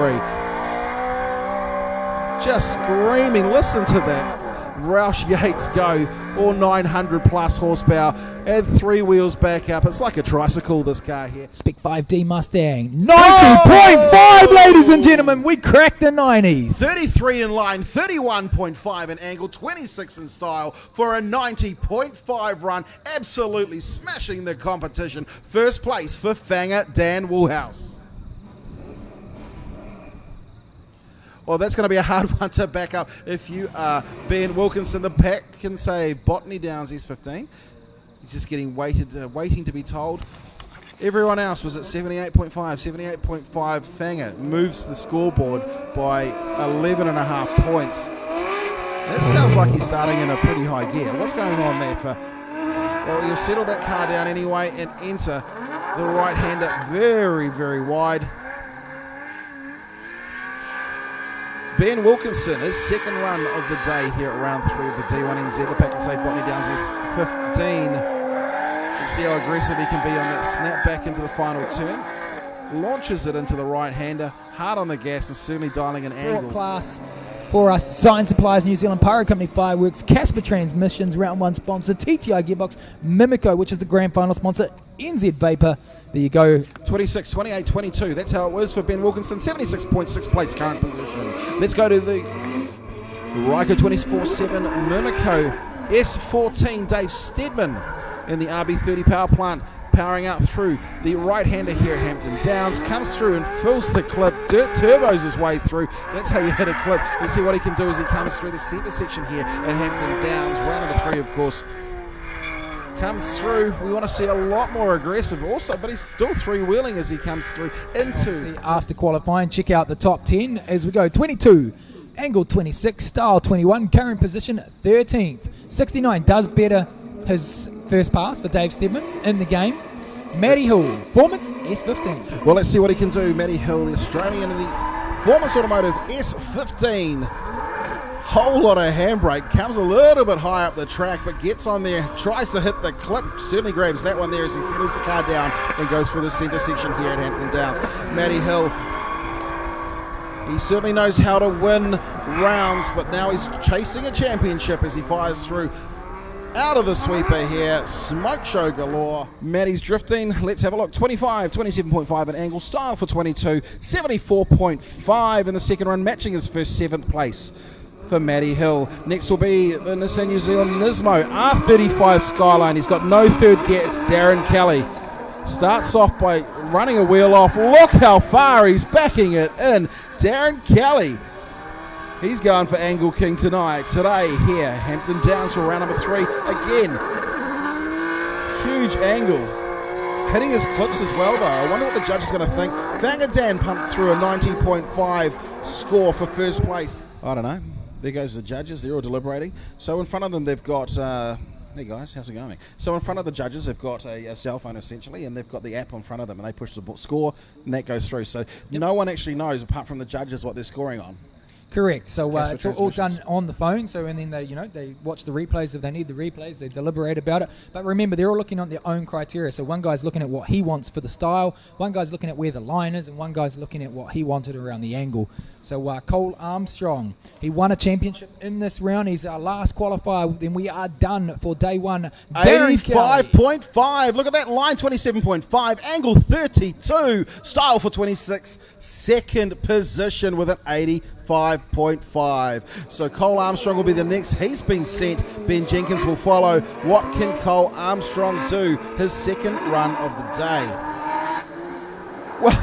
C: Just screaming. Listen to that. Roush Yates go, all 900 plus horsepower, add 3 wheels back up. It's like a tricycle, this car here.
D: Spec 5D Mustang, 90.5, ladies and gentlemen. We cracked the 90s.
C: 33 in line, 31.5 in angle, 26 in style for a 90.5 run. Absolutely smashing the competition. First place for Fanger Dan Woolhouse. Well, that's going to be a hard one to back up if you are Ben Wilkinson. The pack can say Botany Downs, he's 15. He's just getting waiting to be told. Everyone else was at 78.5. 78.5 Fanger moves the scoreboard by 11.5 points. That sounds like he's starting in a pretty high gear. What's going on there for... Well, you'll settle that car down anyway and enter the right-hander very, very wide. Ben Wilkinson, his second run of the day here at round 3 of the D1NZ. The pack can say Botany Downs is 15. Let's see how aggressive he can be on that snap back into the final turn. Launches it into the right-hander, hard on the gas and certainly dialing an angle.
D: Class for us, Science Supplies, New Zealand Pyro Company Fireworks, Casper Transmissions, round 1 sponsor, TTI Gearbox, Mimico, which is the grand final sponsor, NZ Vapor. There you go.
C: 26, 28, 22. That's how it was for Ben Wilkinson. 76.6 place current position. Let's go to the Ryko 24/7 Monaco S14. Dave Steadman in the RB30 power plant, powering out through the right-hander here at Hampton Downs, comes through and fills the clip, dirt turbos his way through. That's how you hit a clip. Let's see what he can do as he comes through the centre section here at Hampton Downs. Round number 3, of course, comes through. We want to see a lot more aggressive also, but he's still three-wheeling as he comes through into...
D: After qualifying, check out the top 10 as we go. 22, angle 26, style 21, current position 13th. 69 does better his first pass for Dave Steadman in the game. Matty Hill, Performance S15.
C: Well, let's see what he can do. Matty Hill, the Australian in the Performance Automotive S15. Whole lot of handbrake, comes a little bit high up the track, but gets on there, tries to hit the clip, certainly grabs that one there as he settles the car down and goes for the centre section here at Hampton Downs. Matty Hill, he certainly knows how to win rounds, but now he's chasing a championship as he fires through out of the sweeper here. Smoke show galore. Matty's drifting. Let's have a look. 25, 27.5 an angle. Style for 22. 74.5 in the second run, matching his first 7th place for Matty Hill. Next will be the Nissan New Zealand Nismo R35 Skyline. He's got no third gear. It's Darren Kelly. Starts off by running a wheel off. Look how far he's backing it in. Darren Kelly. He's going for Angle King tonight. Today here, Hampton Downs for round number 3. Again, huge angle. Hitting his clips as well, though. I wonder what the judge is going to think. Vangadan pumped through a 90.5 score for first place. I don't know. There goes the judges. They're all deliberating. So in front of them, they've got... hey guys, how's it going? So in front of the judges, they've got a cell phone essentially, and they've got the app in front of them, and they push the score, and that goes through. So no one actually knows, apart from the judges, what they're scoring on.
D: Correct. So it's all done on the phone. So and then they, they watch the replays if they need the replays. They deliberate about it. But remember, they're all looking on their own criteria. So one guy's looking at what he wants for the style. One guy's looking at where the line is, and one guy's looking at what he wanted around the angle. So Cole Armstrong, he won a championship in this round. He's our last qualifier. Then we are done for day one.
C: 85.5. Look at that line. 27.5. Angle 32. Style for 26. Second position with an 85.5. So Cole Armstrong will be the next. He's been sent. Ben Jenkins will follow. What can Cole Armstrong do? His second run of the day. Well,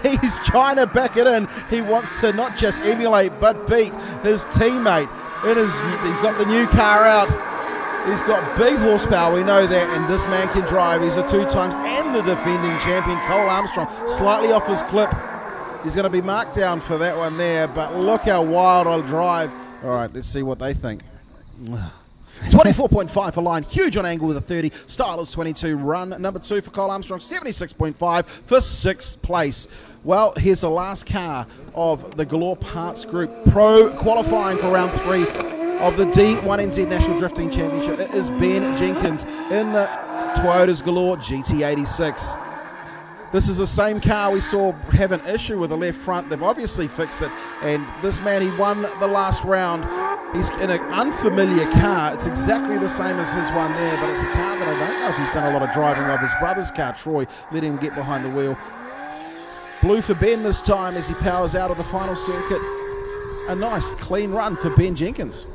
C: he's trying to back it in. He wants to not just emulate but beat his teammate. He's got the new car out. He's got big horsepower, we know that, and this man can drive. He's a 2 times and the defending champion. Cole Armstrong slightly off his clip. He's going to be marked down for that one there, but look how wild I'll drive. All right, let's see what they think. 24.5 for line, huge on angle with a 30. Style is 22. Run number 2 for Cole Armstrong, 76.5 for 6th place. Well, here's the last car of the Galore Parts Group Pro qualifying for round 3 of the D1NZ National Drifting Championship. It is Ben Jenkins in the Toyota's Galore GT86. This is the same car we saw have an issue with the left front. They've obviously fixed it, and this man, he won the last round. He's in an unfamiliar car. It's exactly the same as his one there, but it's a car that I don't know if he's done a lot of driving of. His brother's car, Troy, let him get behind the wheel. Blue for Ben this time as he powers out of the final circuit. A nice, clean run for Ben Jenkins.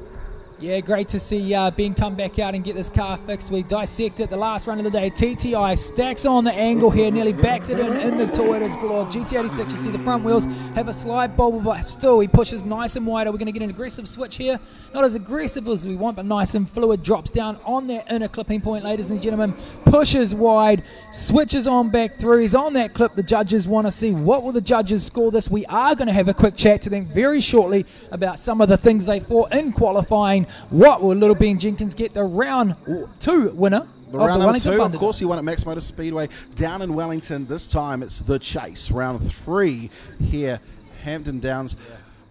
D: Yeah, great to see Ben come back out and get this car fixed. We dissected the last run of the day. TTI stacks on the angle here, nearly backs it in the Toyota's Galore GT86. You see the front wheels have a slide bobble, but still he pushes nice and wide. Are we going to get an aggressive switch here? Not as aggressive as we want, but nice and fluid. Drops down on that inner clipping point, ladies and gentlemen. Pushes wide, switches on back through. He's on that clip. The judges want to see what will the judges score this. We are going to have a quick chat to them very shortly about some of the things they fought in qualifying. What will little Ben Jenkins get? The round 2 winner.
C: The round number 2, of course, he won at Max Motor Speedway down in Wellington. This time it's the chase. Round 3 here, Hampton Downs.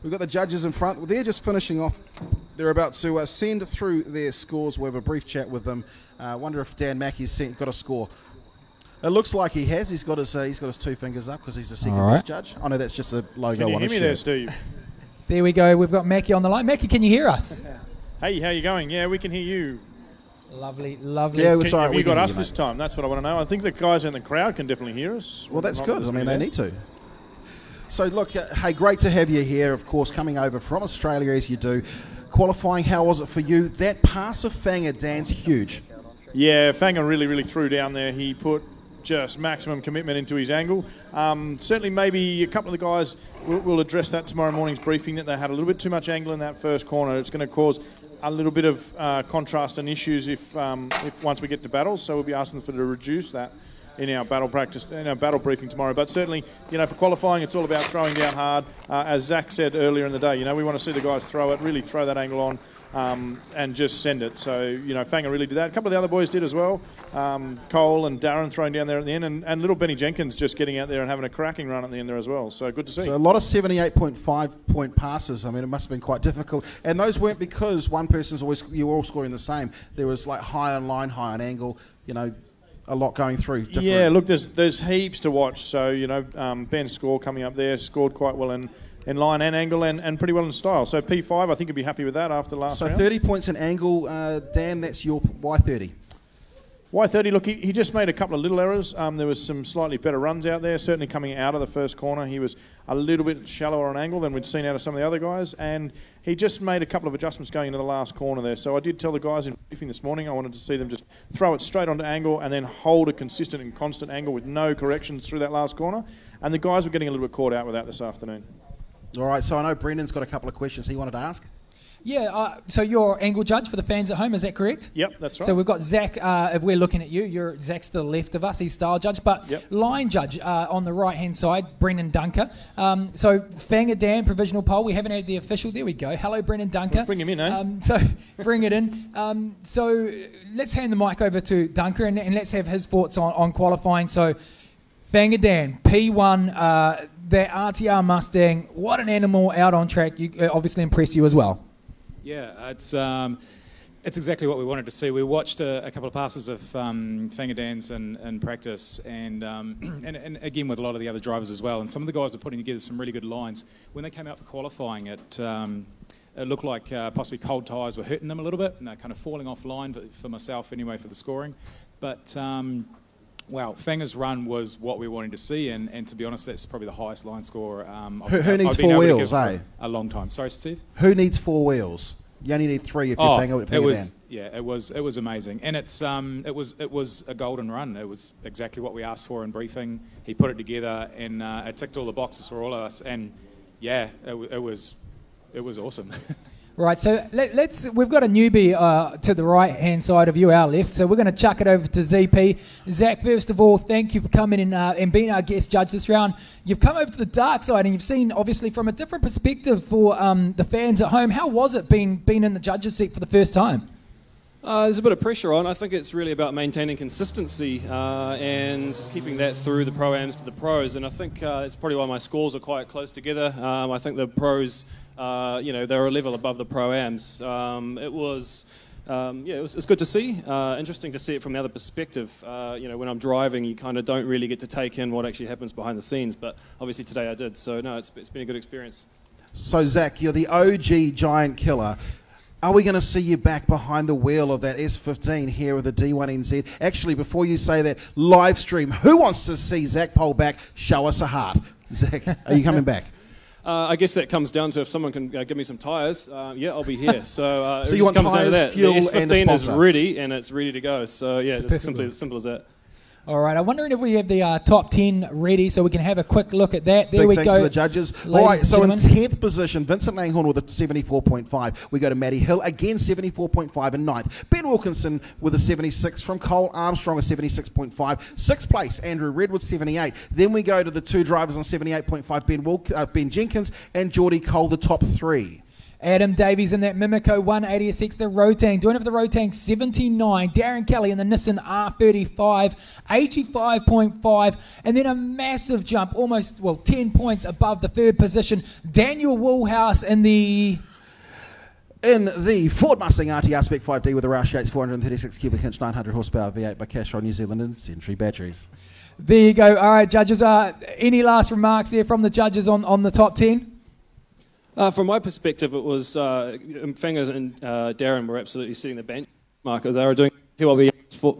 C: We've got the judges in front. They're just finishing off. They're about to send through their scores. We'll have a brief chat with them. Wonder if Dan Mackey's got a score. It looks like he has. He's got his 2 fingers up because he's the second best judge. I know that's just a logo.
A: Can you hear me there, Steve?
D: There we go. We've got Mackey on the line. Mackey, can you hear us?
A: Hey, how you going? Yeah, we can hear you.
D: Lovely, lovely.
C: Yeah, sorry,
A: have you got us this time? That's what I want to know. I think the guys in the crowd can definitely hear us.
C: Well, that's good. I mean, they need to. So, look, hey, great to have you here, of course, coming over from Australia as you do. Qualifying, how was it for you? That pass of Fanger, Dan's huge.
A: Yeah, Fanger really threw down there. He put just maximum commitment into his angle. Certainly maybe a couple of the guys will address that tomorrow morning's briefing, that they had a little bit too much angle in that first corner. It's going to cause a little bit of contrast and issues if once we get to battles, so we'll be asking them to reduce that in our battle practice, in our battle briefing tomorrow. But certainly, you know, for qualifying, it's all about throwing down hard. As Zach said earlier in the day, you know, we want to see the guys throw it, really throw that angle on, and just send it. So, you know, Fanger really did that. A couple of the other boys did as well. Cole and Darren throwing down there at the end, and little Benny Jenkins just getting out there and having a cracking run at the end there as well. So good to see.
C: So a lot of 78.5 point passes. I mean, it must have been quite difficult. And those weren't because one person's always, you were all scoring the same. There was like high on line, high on angle, you know, a lot going through. Different.
A: Yeah, look, there's heaps to watch. So, you know, Ben's score coming up there, scored quite well in line and angle and pretty well in style. So P5, I think he'd be happy with that after the last round.
C: So 30 points in angle, Dan, that's your Y30.
A: Y30, look, he just made a couple of little errors. There was some slightly better runs out there. Certainly coming out of the first corner, he was a little bit shallower on angle than we'd seen out of some of the other guys. And he just made a couple of adjustments going into the last corner there. So I did tell the guys in briefing this morning, I wanted to see them just throw it straight onto angle and then hold a consistent and constant angle with no corrections through that last corner. And the guys were getting a little bit caught out with that this afternoon. All
C: right, so I know Brendon's got a couple of questions he wanted to ask.
D: Yeah, so you're angle judge for the fans at home, is that correct?
A: Yep, that's right.
D: So we've got Zach, if we're looking at you, Zach's to the left of us, he's style judge, but line judge on the right-hand side, Brendan Dunker. So Fanger Dan, provisional poll, we haven't had the official, there we go. Hello, Brendan Dunker.
A: Let's bring him in, eh?
D: So bring it in. So let's hand the mic over to Dunker and let's have his thoughts on qualifying. So Fanger Dan, P1, that RTR Mustang, what an animal out on track, obviously impressed you as well.
E: Yeah, it's exactly what we wanted to see. We watched a couple of passes of Fanger Dan's in practice, and again with a lot of the other drivers as well. And some of the guys were putting together some really good lines. When they came out for qualifying, it looked like possibly cold tyres were hurting them a little bit, and they're kind of falling off line for myself anyway for the scoring. But wow, Fanger's run was what we wanted to see, and to be honest, that's probably the highest line score.
C: Who needs four wheels, eh?
E: A long time. Sorry, Steve?
C: Who needs four wheels? You only need three if you're Fanger Dan.
E: Yeah, it was amazing, and it was a golden run. It was exactly what we asked for in briefing. He put it together, and it ticked all the boxes for all of us. And yeah, it was awesome.
D: Right, so we've got a newbie to the right-hand side of you, our left, so we're going to chuck it over to ZP. Zach, first of all, thank you for coming in and being our guest judge this round. You've come over to the dark side and you've seen, obviously, from a different perspective for the fans at home. How was it being in the judges' seat for the first time?
F: There's a bit of pressure on. I think it's really about maintaining consistency and just keeping that through the pro-ams to the pros, and I think it's probably why my scores are quite close together. I think the pros, you know, they're a level above the pro-ams. It was good to see. Interesting to see it from the other perspective. You know, when I'm driving, you kind of don't really get to take in what actually happens behind the scenes, but obviously today I did. So no, it's been a good experience.
C: So Zach, you're the OG giant killer. Are we going to see you back behind the wheel of that S15 here with the D1NZ? Actually, before you say that, live stream, who wants to see Zach Pole back? Show us a heart. Zach, are you coming back?
F: I guess that comes down to if someone can give me some tyres, yeah, I'll be here. So,
C: so you want tyres, fuel,
F: the S15
C: and a sponsor.
F: is ready, and it's ready to go. So yeah, it's as simple as that.
D: All right, I'm wondering if we have the top 10 ready so we can have a quick look at that. There
C: Big
D: we
C: thanks
D: go.
C: to the judges. All right, so in 10th position, Vincent Langhorn with a 74.5. We go to Matty Hill, again 74.5 in 9th. Ben Wilkinson with a 76 from Cole Armstrong, a 76.5. 6th place, Andrew Redwood, 78. Then we go to the two drivers on 78.5, Ben Jenkins and Jordy Cole, the top 3.
D: Adam Davies in that Mimico 180SX, the Rotang, doing it for the Rotang 79. Darren Kelly in the Nissan R35, 85.5. And then a massive jump, almost, well, 10 points above the 3rd position. Daniel Woolhouse in the
C: Ford Mustang RTR Spec 5D with a Roush Yates 436 cubic inch 900 horsepower V8 by Castrol New Zealand and Century batteries.
D: There you go. All right, judges. Any last remarks there from the judges on the top 10?
F: From my perspective, it was Fangers and Darren were absolutely setting the benchmark. They were doing what we asked for.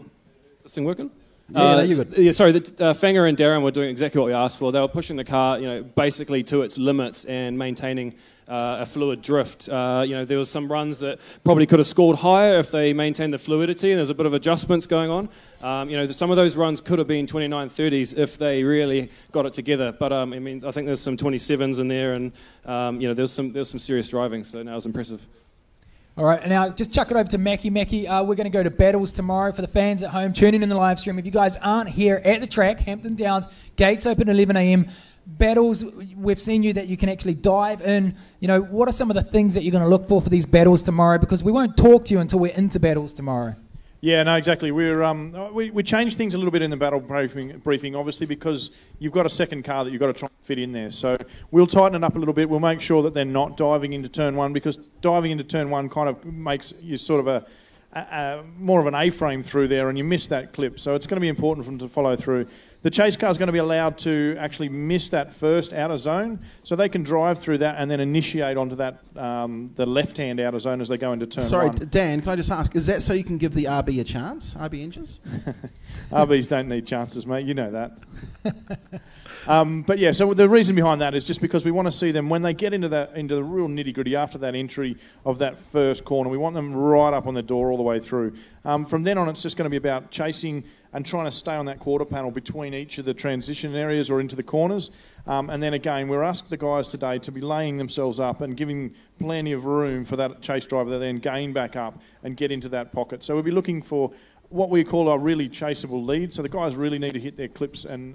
F: This thing working?
C: Yeah, no, you're good.
F: Yeah, sorry, Fanger and Darren were doing exactly what we asked for. They were pushing the car, basically to its limits and maintaining a fluid drift. There was some runs that probably could have scored higher if they maintained the fluidity, and there's a bit of adjustments going on. Some of those runs could have been 29-30s if they really got it together. But I think there's some 27s in there, and there's some serious driving. So that was impressive.
D: All right, and now just chuck it over to Mackie. Mackie, we're going to go to battles tomorrow for the fans at home tuning in the live stream. If you guys aren't here at the track, Hampton Downs, gates open at 11 a.m. Battles, we've seen you that you can actually dive in. What are some of the things that you're going to look for these battles tomorrow? Because we won't talk to you until we're into battles tomorrow. Yeah, no, exactly. We changed things a little bit in the battle briefing, obviously, because you've got a second car that you've got to try and fit in there. So we'll tighten it up a little bit. We'll make sure that they're not diving into turn one, because diving into turn one kind of makes you sort of more of an A-frame through there, and you miss that clip. So it's going to be important for them to follow through. The chase car is going to be allowed to actually miss that first outer zone, so they can drive through that and then initiate onto that the left-hand outer zone as they go into turn one.
C: Sorry, Dan, can I just ask, is that so you can give the RB a chance, RB engines?
A: RBs don't need chances, mate, you know that. But yeah, so the reason behind that is just because we want to see them when they get into the real nitty-gritty after that entry of that first corner. We want them right up on the door all the way through. From then on, it's just going to be about chasing and trying to stay on that quarter panel between each of the transition areas or into the corners. And then again, we're asking the guys today to be laying themselves up and giving plenty of room for that chase driver to then gain back up and get into that pocket. So we'll be looking for what we call a really chaseable lead. So the guys really need to hit their clips and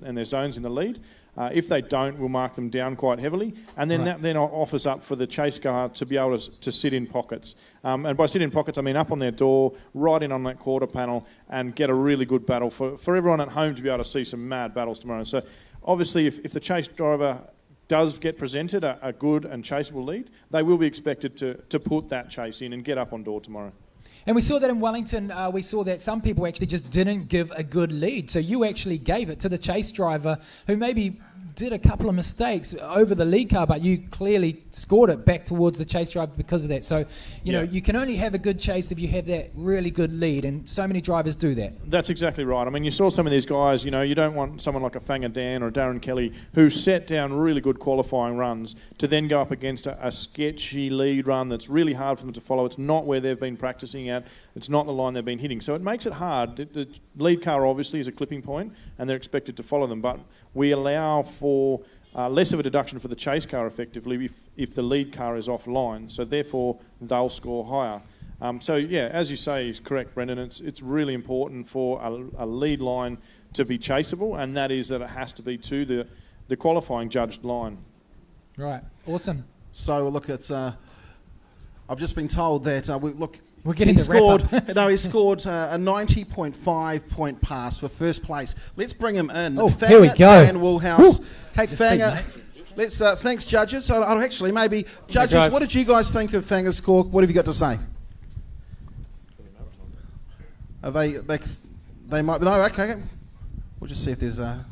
A: their zones in the lead. If they don't, we'll mark them down quite heavily. And then that then offers up for the chase car to be able to sit in pockets. And by sit in pockets, I mean up on their door, right in on that quarter panel, and get a really good battle for everyone at home to be able to see some mad battles tomorrow. So obviously, if the chase driver does get presented a good and chaseable lead, they will be expected to put that chase in and get up on door tomorrow.
D: And we saw that in Wellington. We saw that some people actually just didn't give a good lead. So you actually gave it to the chase driver who maybe did a couple of mistakes over the lead car, but you clearly scored it back towards the chase driver because of that. So, you know, you can only have a good chase if you have that really good lead, and so many drivers do that.
A: That's exactly right. I mean, you saw some of these guys, you know, you don't want someone like a Fanger Dan or a Darren Kelly who set down really good qualifying runs to then go up against a sketchy lead run that's really hard for them to follow. It's not where they've been practicing at. It's not the line they've been hitting. So it makes it hard. The lead car obviously is a clipping point, and they're expected to follow them, but we allow for less of a deduction for the chase car effectively if the lead car is offline, so therefore they'll score higher. So yeah, as you say is correct, Brendon, it's really important for a lead line to be chaseable, and that is that it has to be to the qualifying judged line.
D: Right, awesome.
C: So look, it's I've just been told that
D: we're getting he
C: scored a 90.5 point pass for first place. Let's bring him in.
D: Oh, here we go.
C: And WOOLHOUSE.
D: Take the seat, mate.
C: Let's thanks, judges. I'll actually maybe judges. What did you guys think of Fanger's score? What have you got to say? Are they might no. Okay, we'll just see if there's a.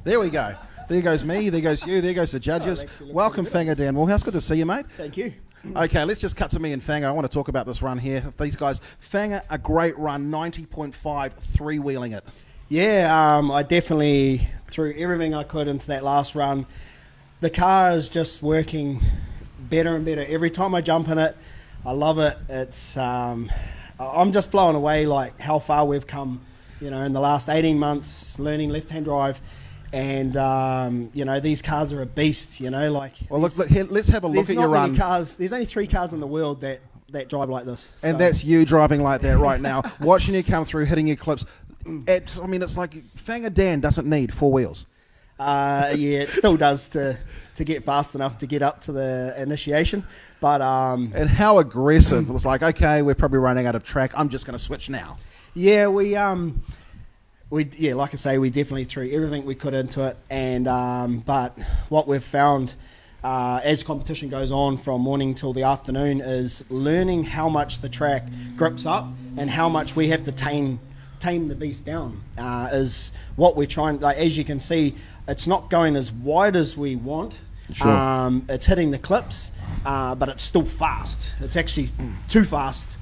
C: There we go. There goes me. There goes you. There goes the judges. Welcome, Fanger Dan WOOLHOUSE. Good to see you, mate.
G: Thank you.
C: Okay, let's just cut to me and Fanger. I want to talk about this run here. These guys, Fanger, a great run, 90.5, three-wheeling it.
G: Yeah, I definitely threw everything I could into that last run. The car is just working better and better. Every time I jump in it, I love it. It's I'm just blown away like how far we've come, you know, in the last 18 months learning left-hand drive. And you know, these cars are a beast, you know, like.
C: Well, look here, let's have a look at your run.
G: There's only 3 cars in the world that drive like this.
C: And so. That's you driving like that right now. Watching you come through, hitting your clips. I mean, it's like Fanger Dan doesn't need 4 wheels.
G: Yeah, it still does to get fast enough to get up to the initiation. But
C: and how aggressive. It was like, okay, we're probably running out of track. I'm just going to switch now.
G: Yeah, like I say, we definitely threw everything we could into it, and but what we've found as competition goes on from morning till the afternoon is learning how much the track grips up and how much we have to tame the beast down is what we're trying. Like, as you can see, it's not going as wide as we want. Sure. It's hitting the clips, but it's still fast. It's actually too fast.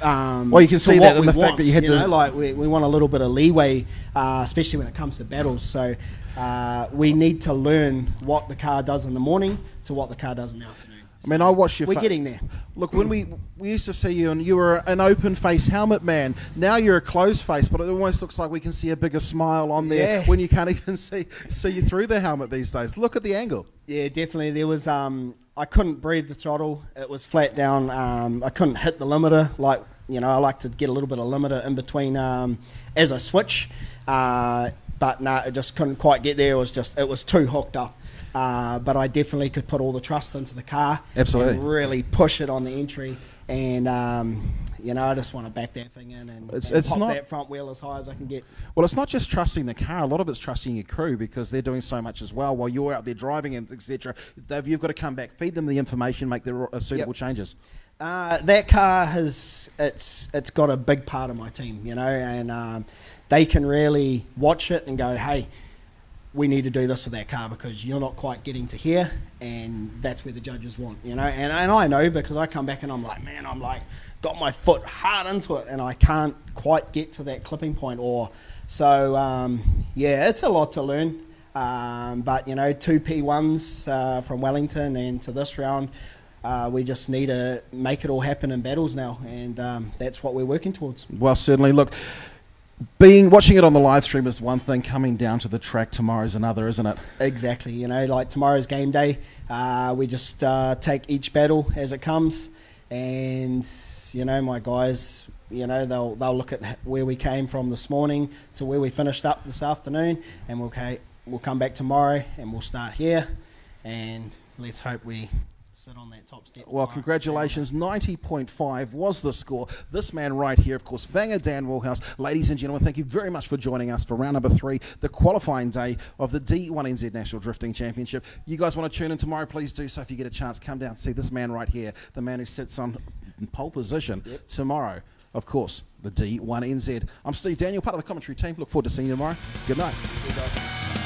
C: Well, you can see that in the fact that you had to...
G: Like we want a little bit of leeway, especially when it comes to battles. So we need to learn what the car does in the morning to what the car does in the afternoon.
C: I mean, I watched you.
G: We're getting there.
C: Look, when we used to see you, and you were an open face helmet man. Now you're a closed face, but it almost looks like we can see a bigger smile on there when you can't even see you through the helmet these days. Look at the angle. Yeah,
G: definitely. There was I couldn't breathe the throttle. It was flat down. I couldn't hit the limiter. Like, you know, I like to get a little bit of limiter in between as I switch. But no, it just couldn't quite get there. It was too hooked up. But I definitely could put all the trust into the car.
C: Absolutely.
G: And really push it on the entry. And, you know, I just want to back that thing in and pop that front wheel as high as I can get.
C: Well, it's not just trusting the car. A lot of it's trusting your crew because they're doing so much as well while you're out there driving and etc. You've got to come back, feed them the information, make the suitable changes.
G: That car it's got a big part of my team, you know, and they can really watch it and go, hey, we need to do this with that car because you're not quite getting to here, and that's where the judges want, you know. And I know because I come back and I'm like, man, got my foot hard into it and I can't quite get to that clipping point. So yeah, it's a lot to learn. But you know, 2 P1s from Wellington and to this round, we just need to make it all happen in battles now, and that's what we're working towards.
C: Well, certainly. Look, watching it on the live stream is one thing, coming down to the track tomorrow's another, isn't it?
G: Exactly. You know, like tomorrow's game day, we just take each battle as it comes, and you know, my guys, you know, they'll look at where we came from this morning to where we finished up this afternoon, and we'll come back tomorrow and we'll start here, and let's hope we sit on that top step.
C: Well, congratulations. 90.5 was the score. This man right here, of course, Vanger Dan Woolhouse. Ladies and gentlemen, thank you very much for joining us for round number 3, the qualifying day of the D1NZ National Drifting Championship. You guys want to tune in tomorrow, please do so. If you get a chance, come down and see this man right here, the man who sits on pole position tomorrow. Of course, the D1NZ. I'm Steve Daniel, part of the commentary team. Look forward to seeing you tomorrow. Good night.
G: See you guys.